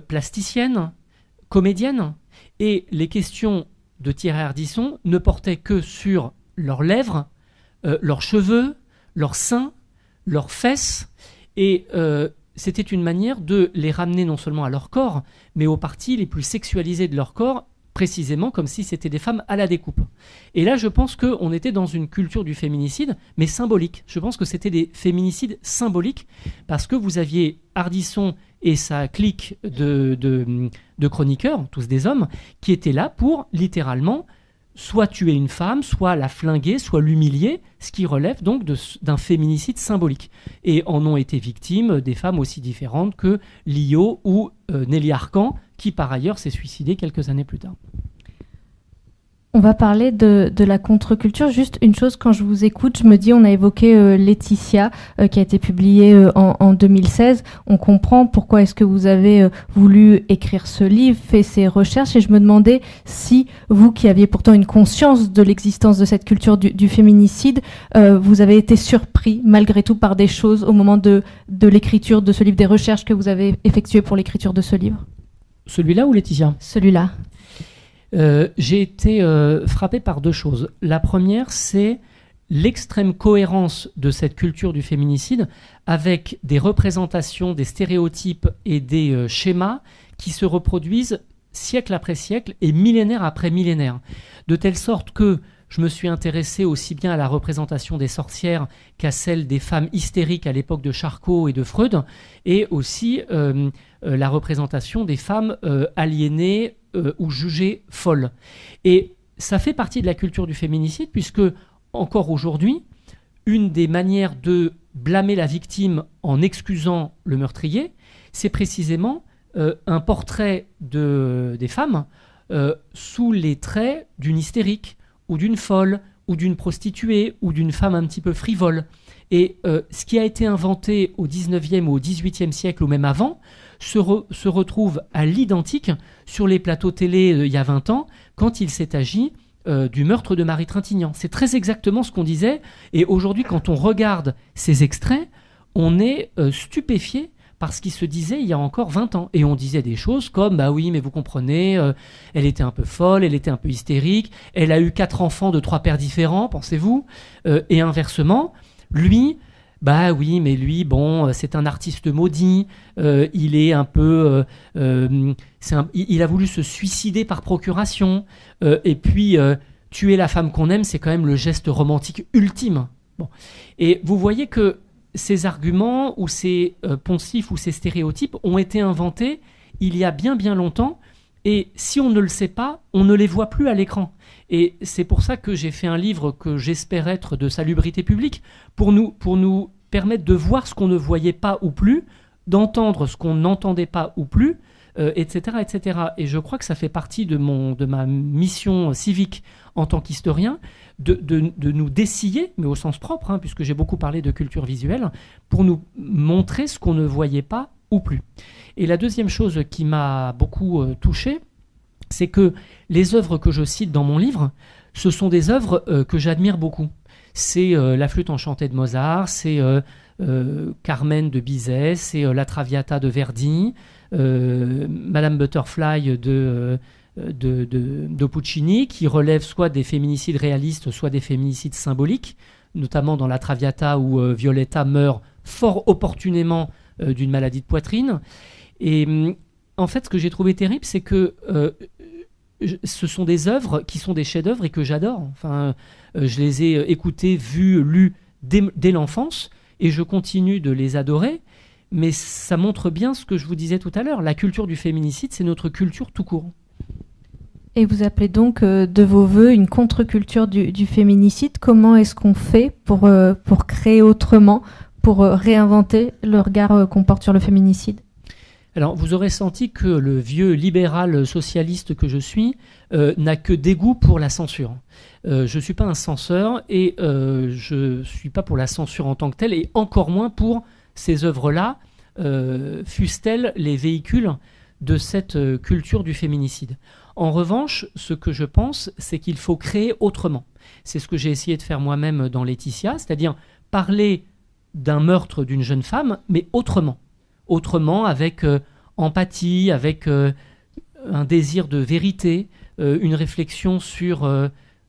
plasticiennes, comédiennes. Et les questions de Thierry Ardisson ne portaient que sur leurs lèvres, leurs cheveux, leurs seins, leurs fesses. Et c'était une manière de les ramener non seulement à leur corps, mais aux parties les plus sexualisées de leur corps, précisément comme si c'était des femmes à la découpe. Et là, je pense qu'on était dans une culture du féminicide, mais symbolique. Je pense que c'était des féminicides symboliques, parce que vous aviez Ardisson et sa clique de chroniqueurs, tous des hommes, qui étaient là pour, littéralement, soit tuer une femme, soit la flinguer, soit l'humilier, ce qui relève donc d'un féminicide symbolique. Et en ont été victimes des femmes aussi différentes que Lio ou Nelly Arcan, qui par ailleurs s'est suicidée quelques années plus tard. On va parler de la contre-culture. Juste une chose, quand je vous écoute, je me dis, on a évoqué Laetitia, qui a été publiée en 2016. On comprend pourquoi est-ce que vous avez voulu écrire ce livre, fait ces recherches, et je me demandais si vous, qui aviez pourtant une conscience de l'existence de cette culture du féminicide, vous avez été surpris malgré tout par des choses au moment de l'écriture de ce livre, des recherches que vous avez effectuées pour l'écriture de ce livre. Celui-là ou Laetitia ? Celui-là. J'ai été frappé par deux choses. La première, c'est l'extrême cohérence de cette culture du féminicide avec des représentations, des stéréotypes et des schémas qui se reproduisent siècle après siècle et millénaire après millénaire. De telle sorte que je me suis intéressé aussi bien à la représentation des sorcières qu'à celle des femmes hystériques à l'époque de Charcot et de Freud, et aussi la représentation des femmes aliénées ou jugées folles. Et ça fait partie de la culture du féminicide, puisque, encore aujourd'hui, une des manières de blâmer la victime en excusant le meurtrier, c'est précisément un portrait des femmes sous les traits d'une hystérique, ou d'une folle, ou d'une prostituée, ou d'une femme un petit peu frivole. Et ce qui a été inventé au 19e ou au 18e siècle, ou même avant, se retrouve à l'identique sur les plateaux télé il y a 20 ans, quand il s'est agi du meurtre de Marie Trintignant. C'est très exactement ce qu'on disait, et aujourd'hui, quand on regarde ces extraits, on est stupéfié par ce qui se disait il y a encore 20 ans. Et on disait des choses comme « bah oui, mais vous comprenez, elle était un peu folle, elle était un peu hystérique, elle a eu 4 enfants de 3 pères différents, pensez-vous ?» Et inversement, lui, bah oui, mais lui, bon, c'est un artiste maudit, il est un peu... il a voulu se suicider par procuration, et puis tuer la femme qu'on aime, c'est quand même le geste romantique ultime. Bon. Et vous voyez que ces arguments ou ces poncifs ou ces stéréotypes ont été inventés il y a bien bien longtemps, et si on ne le sait pas, on ne les voit plus à l'écran. Et c'est pour ça que j'ai fait un livre que j'espère être de salubrité publique, pour nous permettre de voir ce qu'on ne voyait pas ou plus, d'entendre ce qu'on n'entendait pas ou plus, etc., etc. Et je crois que ça fait partie de ma mission civique en tant qu'historien, de nous dessiller, mais au sens propre, hein, puisque j'ai beaucoup parlé de culture visuelle, pour nous montrer ce qu'on ne voyait pas ou plus. Et la deuxième chose qui m'a beaucoup touché, c'est que les œuvres que je cite dans mon livre, ce sont des œuvres que j'admire beaucoup. C'est la flûte enchantée de Mozart, c'est Carmen de Bizet, c'est la Traviata de Verdi, Madame Butterfly de Puccini, qui relève soit des féminicides réalistes, soit des féminicides symboliques, notamment dans la Traviata où Violetta meurt fort opportunément d'une maladie de poitrine. Et en fait, ce que j'ai trouvé terrible, c'est que ce sont des œuvres qui sont des chefs-d'œuvre et que j'adore. Enfin, je les ai écoutées, vues, lues dès l'enfance, et je continue de les adorer. mais ça montre bien ce que je vous disais tout à l'heure. La culture du féminicide, c'est notre culture tout court. Et vous appelez donc de vos voeux une contre-culture du féminicide. Comment est-ce qu'on fait pour créer autrement, pour réinventer le regard qu'on porte sur le féminicide ? Alors, vous aurez senti que le vieux libéral socialiste que je suis n'a que dégoût pour la censure. Je ne suis pas un censeur et je ne suis pas pour la censure en tant que telle, et encore moins pour ces œuvres-là, fussent-elles les véhicules de cette culture du féminicide. En revanche, ce que je pense, c'est qu'il faut créer autrement. C'est ce que j'ai essayé de faire moi-même dans Laetitia, c'est-à-dire parler d'un meurtre d'une jeune femme, mais autrement. Autrement, avec empathie, avec un désir de vérité, une réflexion sur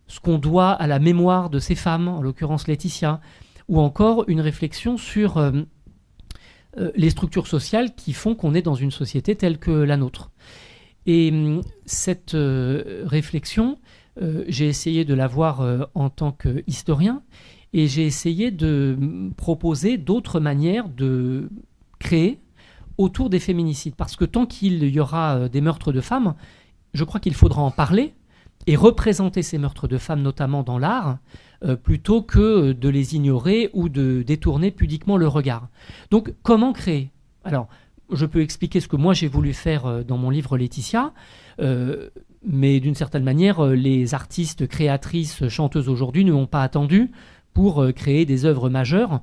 ce qu'on doit à la mémoire de ces femmes, en l'occurrence Laetitia, ou encore une réflexion sur les structures sociales qui font qu'on est dans une société telle que la nôtre. Et cette réflexion, j'ai essayé de l'avoir en tant qu'historien, et j'ai essayé de proposer d'autres manières de créer autour des féminicides. Parce que tant qu'il y aura des meurtres de femmes, je crois qu'il faudra en parler et représenter ces meurtres de femmes, notamment dans l'art, plutôt que de les ignorer ou de détourner pudiquement le regard. Donc, comment créer ? Alors, je peux expliquer ce que moi j'ai voulu faire dans mon livre Laetitia, mais d'une certaine manière, les artistes, créatrices, chanteuses aujourd'hui ne m'ont pas attendu pour créer des œuvres majeures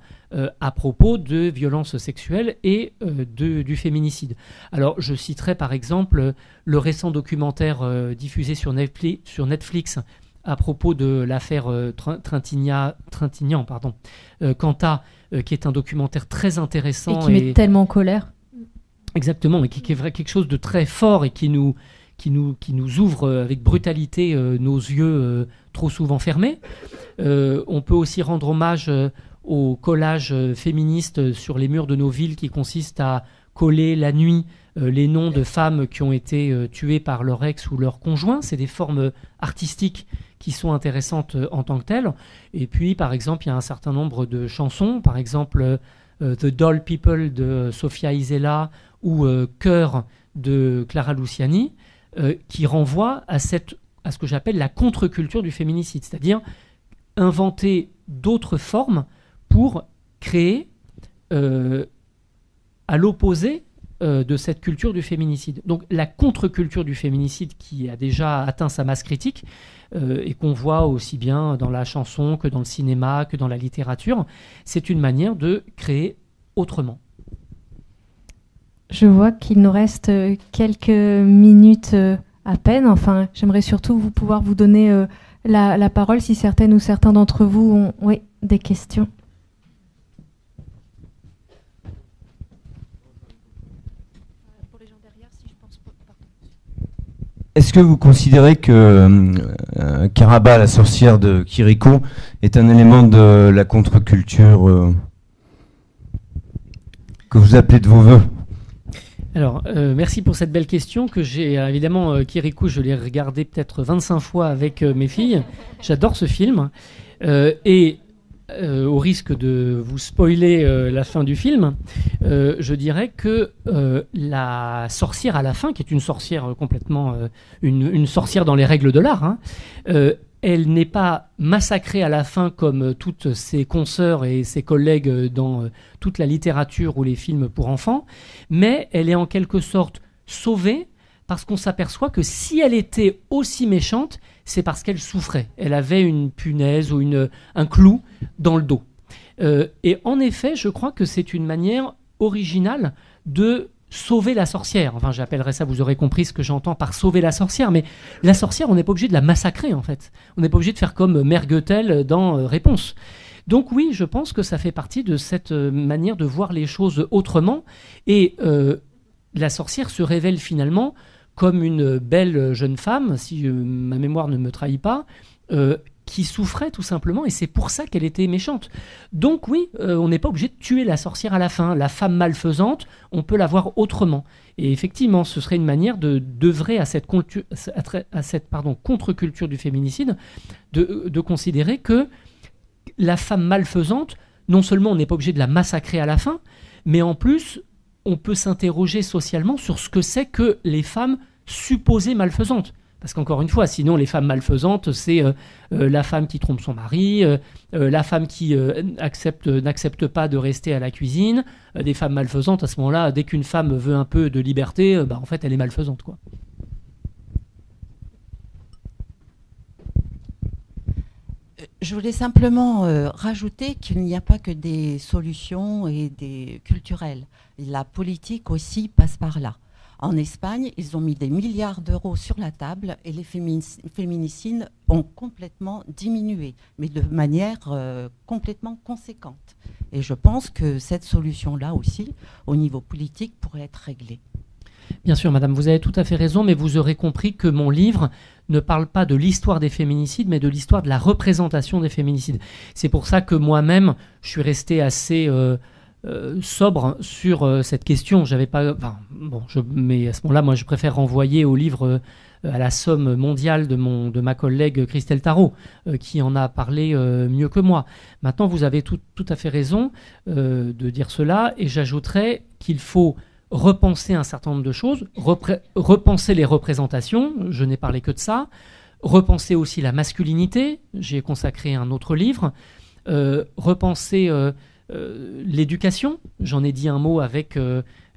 à propos de violences sexuelles et du féminicide. Alors, je citerai par exemple le récent documentaire diffusé sur Netflix à propos de l'affaire Trintignant, Quentin, qui est un documentaire très intéressant. Et qui met tellement en colère. Exactement, et qui est vrai quelque chose de très fort et qui nous ouvre avec brutalité nos yeux trop souvent fermés. On peut aussi rendre hommage au collage féministe sur les murs de nos villes qui consiste à coller la nuit les noms de femmes qui ont été tuées par leur ex ou leur conjoint. C'est des formes artistiques qui sont intéressantes en tant que telles. Et puis, par exemple, il y a un certain nombre de chansons, par exemple The Doll People de Sofia Isela ou Cœur de Clara Luciani, qui renvoient à ce que j'appelle la contre-culture du féminicide, c'est-à-dire inventer d'autres formes pour créer à l'opposé de cette culture du féminicide. Donc la contre-culture du féminicide qui a déjà atteint sa masse critique et qu'on voit aussi bien dans la chanson que dans le cinéma, que dans la littérature, c'est une manière de créer autrement. Je vois qu'il nous reste quelques minutes à peine. Enfin, j'aimerais surtout pouvoir vous donner la parole si certaines ou certains d'entre vous ont des questions. Est-ce que vous considérez que Karaba, la sorcière de Kirikou, est un élément de la contre-culture que vous appelez de vos voeux ? Alors, merci pour cette belle question que j'ai évidemment, Kirikou, je l'ai regardé peut-être 25 fois avec mes filles. J'adore ce film. Au risque de vous spoiler la fin du film, je dirais que la sorcière à la fin, qui est une sorcière complètement... une sorcière dans les règles de l'art, hein, elle n'est pas massacrée à la fin comme toutes ses consoeurs et ses collègues dans toute la littérature ou les films pour enfants, mais elle est en quelque sorte sauvée parce qu'on s'aperçoit que si elle était aussi méchante, c'est parce qu'elle souffrait. Elle avait une punaise ou un clou dans le dos. Et en effet, je crois que c'est une manière originale de sauver la sorcière. Enfin, j'appellerais ça, vous aurez compris ce que j'entends par sauver la sorcière, mais la sorcière, on n'est pas obligé de la massacrer, en fait. On n'est pas obligé de faire comme Mère Goethel dans Réponse. Donc oui, je pense que ça fait partie de cette manière de voir les choses autrement, et la sorcière se révèle finalement comme une belle jeune femme, si ma mémoire ne me trahit pas, qui souffrait tout simplement, et c'est pour ça qu'elle était méchante. Donc oui, on n'est pas obligé de tuer la sorcière à la fin. La femme malfaisante, on peut la voir autrement. Et effectivement, ce serait une manière d'œuvrer à cette contre-culture du féminicide, de considérer que la femme malfaisante, non seulement on n'est pas obligé de la massacrer à la fin, mais en plus, on peut s'interroger socialement sur ce que c'est que les femmes supposées malfaisantes. Parce qu'encore une fois, sinon les femmes malfaisantes, c'est la femme qui trompe son mari, la femme qui n'accepte pas de rester à la cuisine. Des femmes malfaisantes, à ce moment-là, dès qu'une femme veut un peu de liberté, en fait, elle est malfaisante, quoi. Je voulais simplement rajouter qu'il n'y a pas que des solutions et des culturelles. La politique aussi passe par là. En Espagne, ils ont mis des milliards d'euros sur la table et les féminicides ont complètement diminué, mais de manière complètement conséquente. Et je pense que cette solution-là aussi, au niveau politique, pourrait être réglée. Bien sûr, madame, vous avez tout à fait raison, mais vous aurez compris que mon livre ne parle pas de l'histoire des féminicides, mais de l'histoire de la représentation des féminicides. C'est pour ça que moi-même, je suis resté assez sobre sur cette question. J'avais pas, mais à ce moment-là, moi, je préfère renvoyer au livre à la somme mondiale de ma collègue Christelle Tarot, qui en a parlé mieux que moi. Maintenant, vous avez tout à fait raison de dire cela, et j'ajouterais qu'il faut repenser un certain nombre de choses, repenser les représentations, je n'ai parlé que de ça, repenser aussi la masculinité, j'ai consacré un autre livre, repenser l'éducation, j'en ai dit un mot avec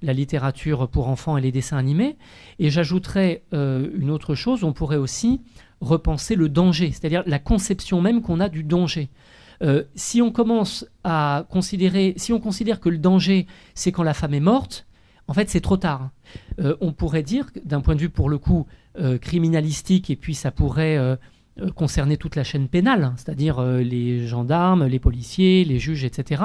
la littérature pour enfants et les dessins animés, et j'ajouterais une autre chose, on pourrait aussi repenser le danger, c'est-à-dire la conception même qu'on a du danger. Si on considère que le danger, c'est quand la femme est morte, en fait, c'est trop tard. On pourrait dire, d'un point de vue, pour le coup, criminalistique, et puis ça pourrait concerner toute la chaîne pénale, c'est-à-dire les gendarmes, les policiers, les juges, etc.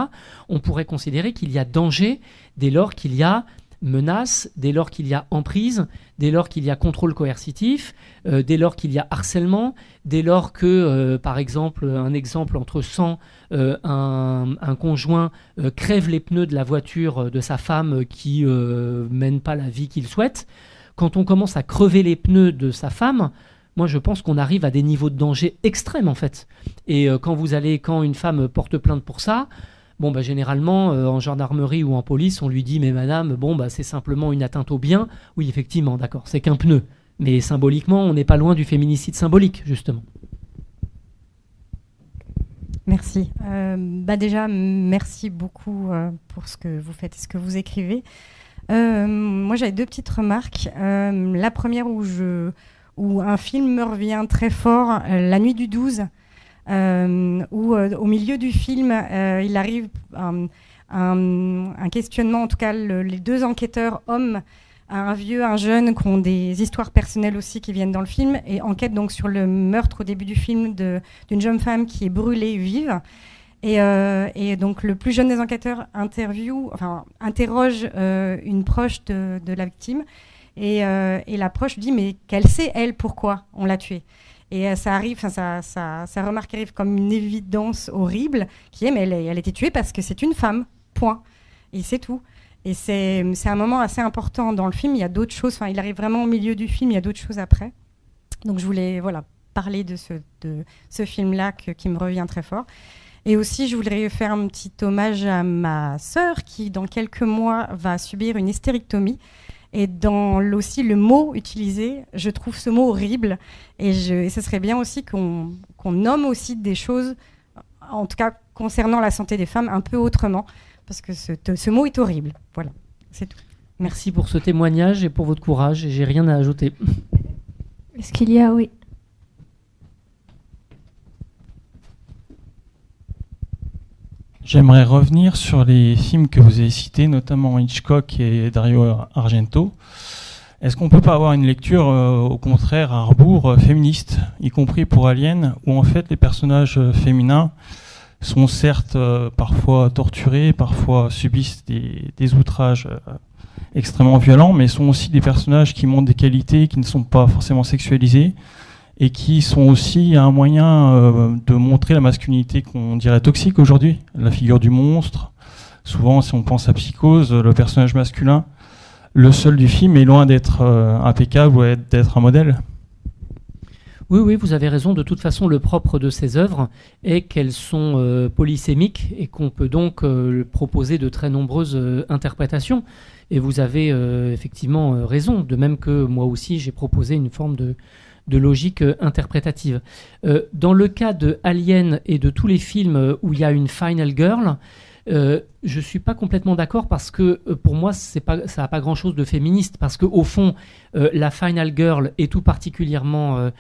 On pourrait considérer qu'il y a danger dès lors qu'il y a menace, dès lors qu'il y a emprise, dès lors qu'il y a contrôle coercitif, dès lors qu'il y a harcèlement, dès lors que, par exemple, un exemple entre 100, un conjoint crève les pneus de la voiture de sa femme qui mène pas la vie qu'il souhaite. Quand on commence à crever les pneus de sa femme, moi je pense qu'on arrive à des niveaux de danger extrêmes en fait. Et quand une femme porte plainte pour ça, généralement, en gendarmerie ou en police, on lui dit « Mais madame, c'est simplement une atteinte au bien. » Oui, effectivement, d'accord, c'est qu'un pneu. Mais symboliquement, on n'est pas loin du féminicide symbolique, justement. Merci. Déjà, merci beaucoup pour ce que vous faites et ce que vous écrivez. Moi, j'avais deux petites remarques. La première où un film me revient très fort, La nuit du 12, où au milieu du film, il arrive un questionnement, en tout cas les deux enquêteurs hommes, un vieux, un jeune, qui ont des histoires personnelles aussi qui viennent dans le film, et enquête donc sur le meurtre au début du film d'une jeune femme qui est brûlée vive. Et donc le plus jeune des enquêteurs interroge une proche de la victime, et la proche dit mais qu'elle sait elle pourquoi on l'a tuée. Et sa remarque arrive comme une évidence horrible, qui est mais elle a été tuée parce que c'est une femme, point. Et c'est tout. Et c'est un moment assez important dans le film. Il y a d'autres choses. Il arrive vraiment au milieu du film. Il y a d'autres choses après. Donc je voulais parler de ce film-là qui me revient très fort. Et aussi, je voudrais faire un petit hommage à ma sœur qui, dans quelques mois, va subir une hystérectomie. Et dans aussi le mot utilisé, je trouve ce mot horrible. Et ce serait bien aussi qu'on nomme aussi des choses, en tout cas concernant la santé des femmes, un peu autrement. Parce que ce mot est horrible. Voilà, c'est tout. Merci pour ce témoignage et pour votre courage. Et j'ai rien à ajouter. Est-ce qu'il y a, oui. J'aimerais revenir sur les films que vous avez cités, notamment Hitchcock et Dario Argento. Est-ce qu'on ne peut pas avoir une lecture, au contraire, à rebours, féministe, y compris pour Alien, où en fait les personnages féminins sont certes parfois torturés, parfois subissent des outrages extrêmement violents, mais sont aussi des personnages qui montrent des qualités qui ne sont pas forcément sexualisées, et qui sont aussi un moyen de montrer la masculinité qu'on dirait toxique aujourd'hui, la figure du monstre. Souvent, si on pense à Psychose, le personnage masculin, le seul du film est loin d'être impeccable ou d'être un modèle. Oui, vous avez raison. De toute façon, le propre de ces œuvres est qu'elles sont polysémiques et qu'on peut donc proposer de très nombreuses interprétations. Et vous avez effectivement raison, de même que moi aussi j'ai proposé une forme de logique interprétative. Dans le cas de Alien et de tous les films où il y a une Final Girl, je ne suis pas complètement d'accord parce que pour moi ça n'a pas grand-chose de féministe, parce qu'au fond la Final Girl et tout particulièrement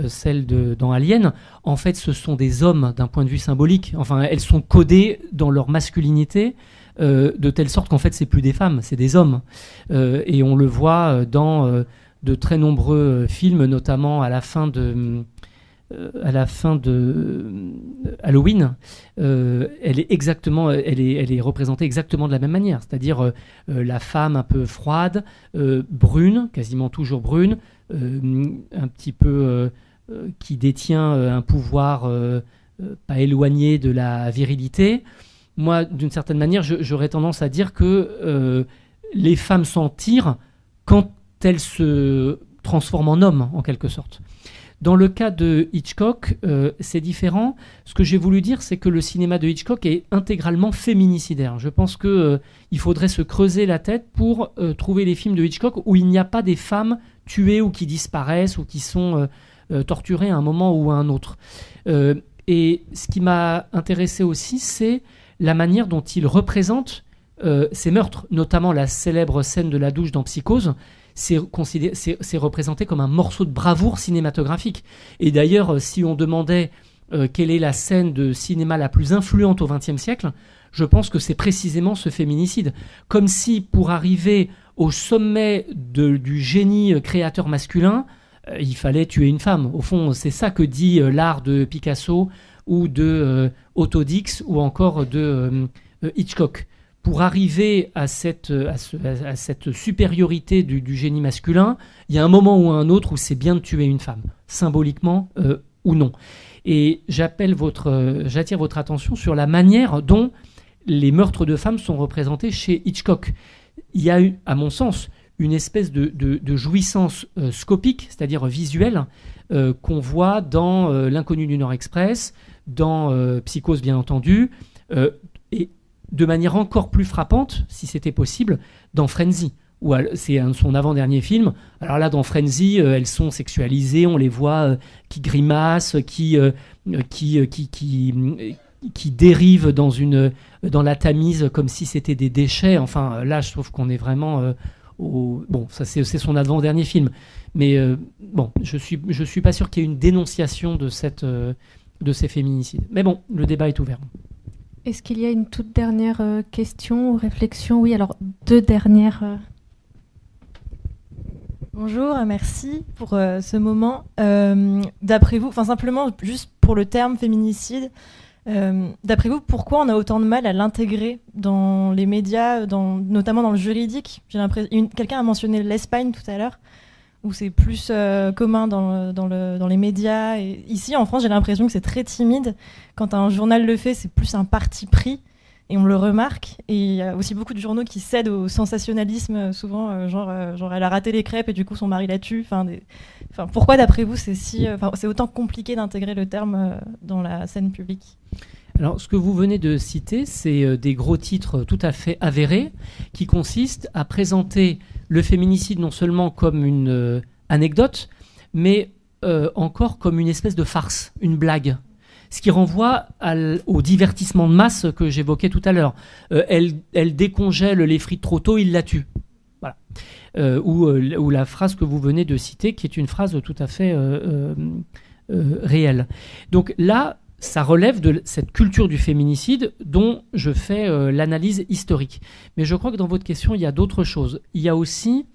celle dans Alien, en fait ce sont des hommes d'un point de vue symbolique. Enfin, elles sont codées dans leur masculinité de telle sorte qu'en fait c'est plus des femmes, c'est des hommes. Et on le voit dans de très nombreux films, notamment à la fin de Halloween. Elle est représentée exactement de la même manière, c'est-à-dire la femme un peu froide, brune, quasiment toujours brune, un petit peu qui détient un pouvoir pas éloigné de la virilité. Moi, d'une certaine manière, j'aurais tendance à dire que les femmes s'en tirent quand elles se transforment en hommes, en quelque sorte. Dans le cas de Hitchcock, c'est différent. Ce que j'ai voulu dire, c'est que le cinéma de Hitchcock est intégralement féminicidaire. Je pense qu'il faudrait se creuser la tête pour trouver les films de Hitchcock où il n'y a pas des femmes tuées ou qui disparaissent ou qui sont torturées à un moment ou à un autre. Et ce qui m'a intéressé aussi, c'est la manière dont il représente ces meurtres, notamment la célèbre scène de la douche dans Psychose. C'est représenté comme un morceau de bravoure cinématographique. Et d'ailleurs, si on demandait quelle est la scène de cinéma la plus influente au XXe siècle, je pense que c'est précisément ce féminicide. Comme si, pour arriver au sommet du génie créateur masculin, il fallait tuer une femme. Au fond, c'est ça que dit l'art de Picasso ou de Otto Dix ou encore de Hitchcock. Pour arriver à cette supériorité du génie masculin, il y a un moment ou un autre où c'est bien de tuer une femme, symboliquement ou non. Et j'attire votre attention sur la manière dont les meurtres de femmes sont représentés chez Hitchcock. Il y a eu, à mon sens, une espèce de jouissance scopique, c'est-à-dire visuelle, qu'on voit dans L'Inconnu du Nord Express, dans Psychose bien entendu, et de manière encore plus frappante, si c'était possible, dans Frenzy, où c'est son avant-dernier film. Alors là, dans Frenzy, elles sont sexualisées, on les voit qui grimacent, qui dérivent dans la Tamise comme si c'était des déchets. Enfin, là, je trouve qu'on est vraiment bon, ça c'est son avant-dernier film. Mais bon, je suis pas sûr qu'il y ait une dénonciation de ces féminicides. Mais bon, le débat est ouvert. Est-ce qu'il y a une toute dernière question ou réflexion? Oui, alors deux dernières. Bonjour, merci pour ce moment. D'après vous, simplement juste pour le terme féminicide, d'après vous, pourquoi on a autant de mal à l'intégrer dans les médias, notamment dans le juridique? Quelqu'un a mentionné l'Espagne tout à l'heure, où c'est plus commun dans les médias. Et ici, en France, j'ai l'impression que c'est très timide. Quand un journal le fait, c'est plus un parti pris, et on le remarque. Et il y a aussi beaucoup de journaux qui cèdent au sensationnalisme, souvent, genre elle a raté les crêpes et du coup son mari la tue. Pourquoi, d'après vous, c'est autant compliqué d'intégrer le terme dans la scène publique? Alors, ce que vous venez de citer, c'est des gros titres tout à fait avérés qui consistent à présenter le féminicide non seulement comme une anecdote, mais encore comme une espèce de farce, une blague. Ce qui renvoie au divertissement de masse que j'évoquais tout à l'heure. Elle décongèle les frites trop tôt, il la tue. Voilà. Ou la phrase que vous venez de citer, qui est une phrase tout à fait réelle. Donc là, ça relève de cette culture du féminicide dont je fais l'analyse historique. Mais je crois que dans votre question, il y a d'autres choses. Il y a aussi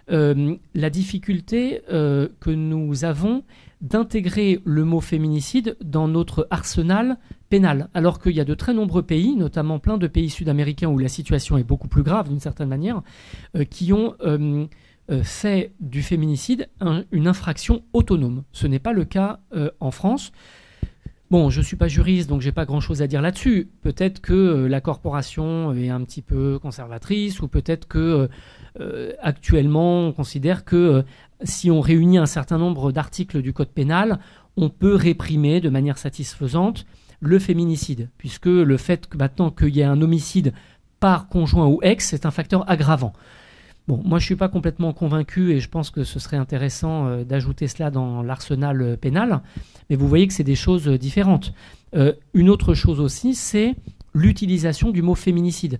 la difficulté que nous avons d'intégrer le mot féminicide dans notre arsenal pénal, alors qu'il y a de très nombreux pays, notamment plein de pays sud-américains où la situation est beaucoup plus grave d'une certaine manière, qui ont fait du féminicide une infraction autonome. Ce n'est pas le cas en France. Bon, je ne suis pas juriste, donc je n'ai pas grand-chose à dire là-dessus. Peut-être que la corporation est un petit peu conservatrice, ou peut-être que actuellement, on considère que si on réunit un certain nombre d'articles du Code pénal, on peut réprimer de manière satisfaisante le féminicide, puisque le fait que maintenant qu'il y ait un homicide par conjoint ou ex, c'est un facteur aggravant. Bon, moi je ne suis pas complètement convaincu et je pense que ce serait intéressant d'ajouter cela dans l'arsenal pénal, mais vous voyez que c'est des choses différentes. Une autre chose aussi, c'est l'utilisation du mot féminicide.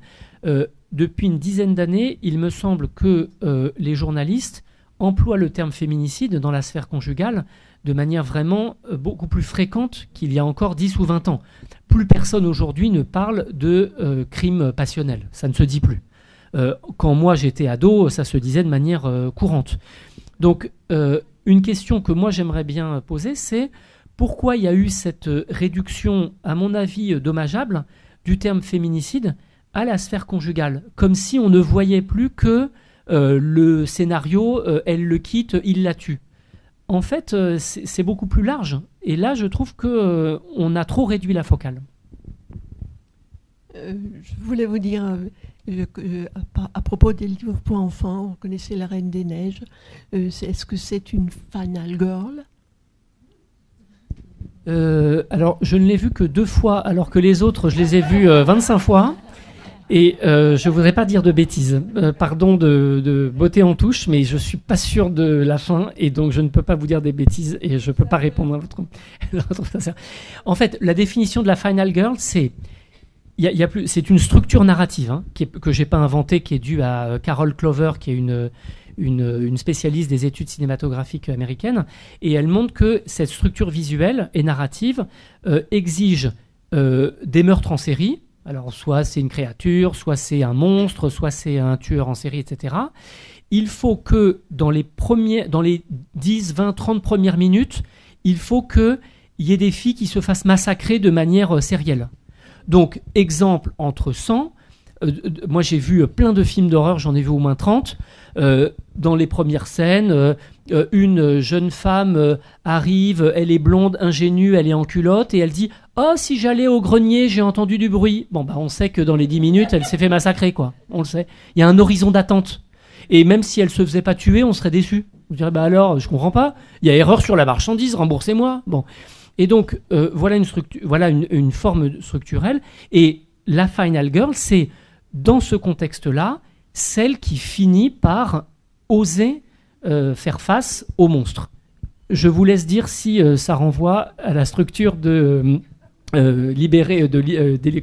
Depuis une dizaine d'années, il me semble que les journalistes emploient le terme féminicide dans la sphère conjugale de manière vraiment beaucoup plus fréquente qu'il y a encore 10 ou 20 ans. Plus personne aujourd'hui ne parle de crime passionnel, ça ne se dit plus. Quand moi j'étais ado, ça se disait de manière courante. Donc une question que moi j'aimerais bien poser, c'est pourquoi il y a eu cette réduction, à mon avis dommageable, du terme féminicide à la sphère conjugale, comme si on ne voyait plus que le scénario, elle le quitte, il la tue. En fait, c'est beaucoup plus large. Et là, je trouve qu'on a trop réduit la focale. Je voulais vous dire, à propos des livres pour enfants, vous connaissez La Reine des Neiges. Est-ce que c'est une final girl ? Alors, je ne l'ai vu que 2 fois, alors que les autres, je les ai vus 25 fois. Et je ne voudrais pas dire de bêtises. Pardon de botter en touche, mais je ne suis pas sûr de la fin, et donc je ne peux pas vous dire des bêtises, et je ne peux pas répondre à votre En fait, la définition de la final girl, c'est... c'est une structure narrative que je n'ai pas inventée, qui est due à Carol Clover, qui est une spécialiste des études cinématographiques américaines, et elle montre que cette structure visuelle et narrative exige des meurtres en série. Alors soit c'est une créature, soit c'est un monstre, soit c'est un tueur en série, etc. Il faut que dans les 10, 20, 30 premières minutes, il faut qu'il y ait des filles qui se fassent massacrer de manière sérielle. Donc, exemple entre 100, moi j'ai vu plein de films d'horreur, j'en ai vu au moins 30. Dans les premières scènes, une jeune femme arrive, elle est blonde, ingénue, elle est en culotte, et elle dit « Oh, si j'allais au grenier, j'ai entendu du bruit. » Bon, on sait que dans les 10 minutes, elle s'est fait massacrer, quoi. On le sait. Il y a un horizon d'attente. Et même si elle se faisait pas tuer, on serait déçu. On dirait « Bah alors, je comprends pas. Il y a erreur sur la marchandise, remboursez-moi. » Bon. Et donc, voilà une forme structurelle. Et la final girl, c'est, dans ce contexte-là, celle qui finit par oser faire face au monstre. Je vous laisse dire si ça renvoie à la structure de libérer,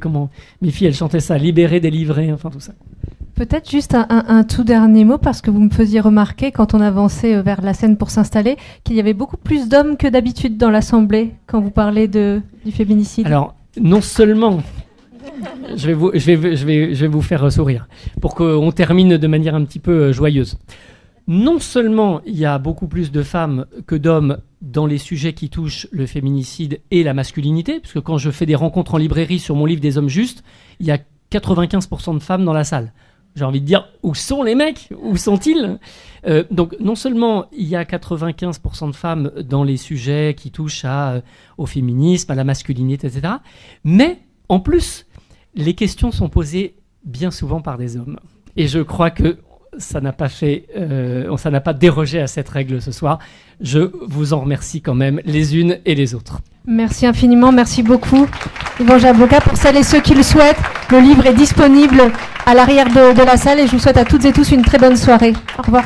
comment mes filles elles chantaient ça, libérer, délivrer, enfin tout ça. Peut-être juste un tout dernier mot, parce que vous me faisiez remarquer, quand on avançait vers la scène pour s'installer, qu'il y avait beaucoup plus d'hommes que d'habitude dans l'Assemblée quand vous parlez du féminicide. Alors, non seulement... Je vais vous faire sourire pour qu'on termine de manière un petit peu joyeuse. Non seulement il y a beaucoup plus de femmes que d'hommes dans les sujets qui touchent le féminicide et la masculinité, parce que quand je fais des rencontres en librairie sur mon livre des hommes justes, il y a 95% de femmes dans la salle. J'ai envie de dire, où sont les mecs ? Où sont-ils ? Donc non seulement il y a 95% de femmes dans les sujets qui touchent au féminisme, à la masculinité, etc. Mais en plus, les questions sont posées bien souvent par des hommes. Et je crois que ça n'a pas dérogé à cette règle ce soir. Je vous en remercie quand même, les unes et les autres. Merci infiniment, merci beaucoup, Yvan Jablonka. Pour celles et ceux qui le souhaitent, le livre est disponible à l'arrière de la salle, et je vous souhaite à toutes et tous une très bonne soirée. Au revoir.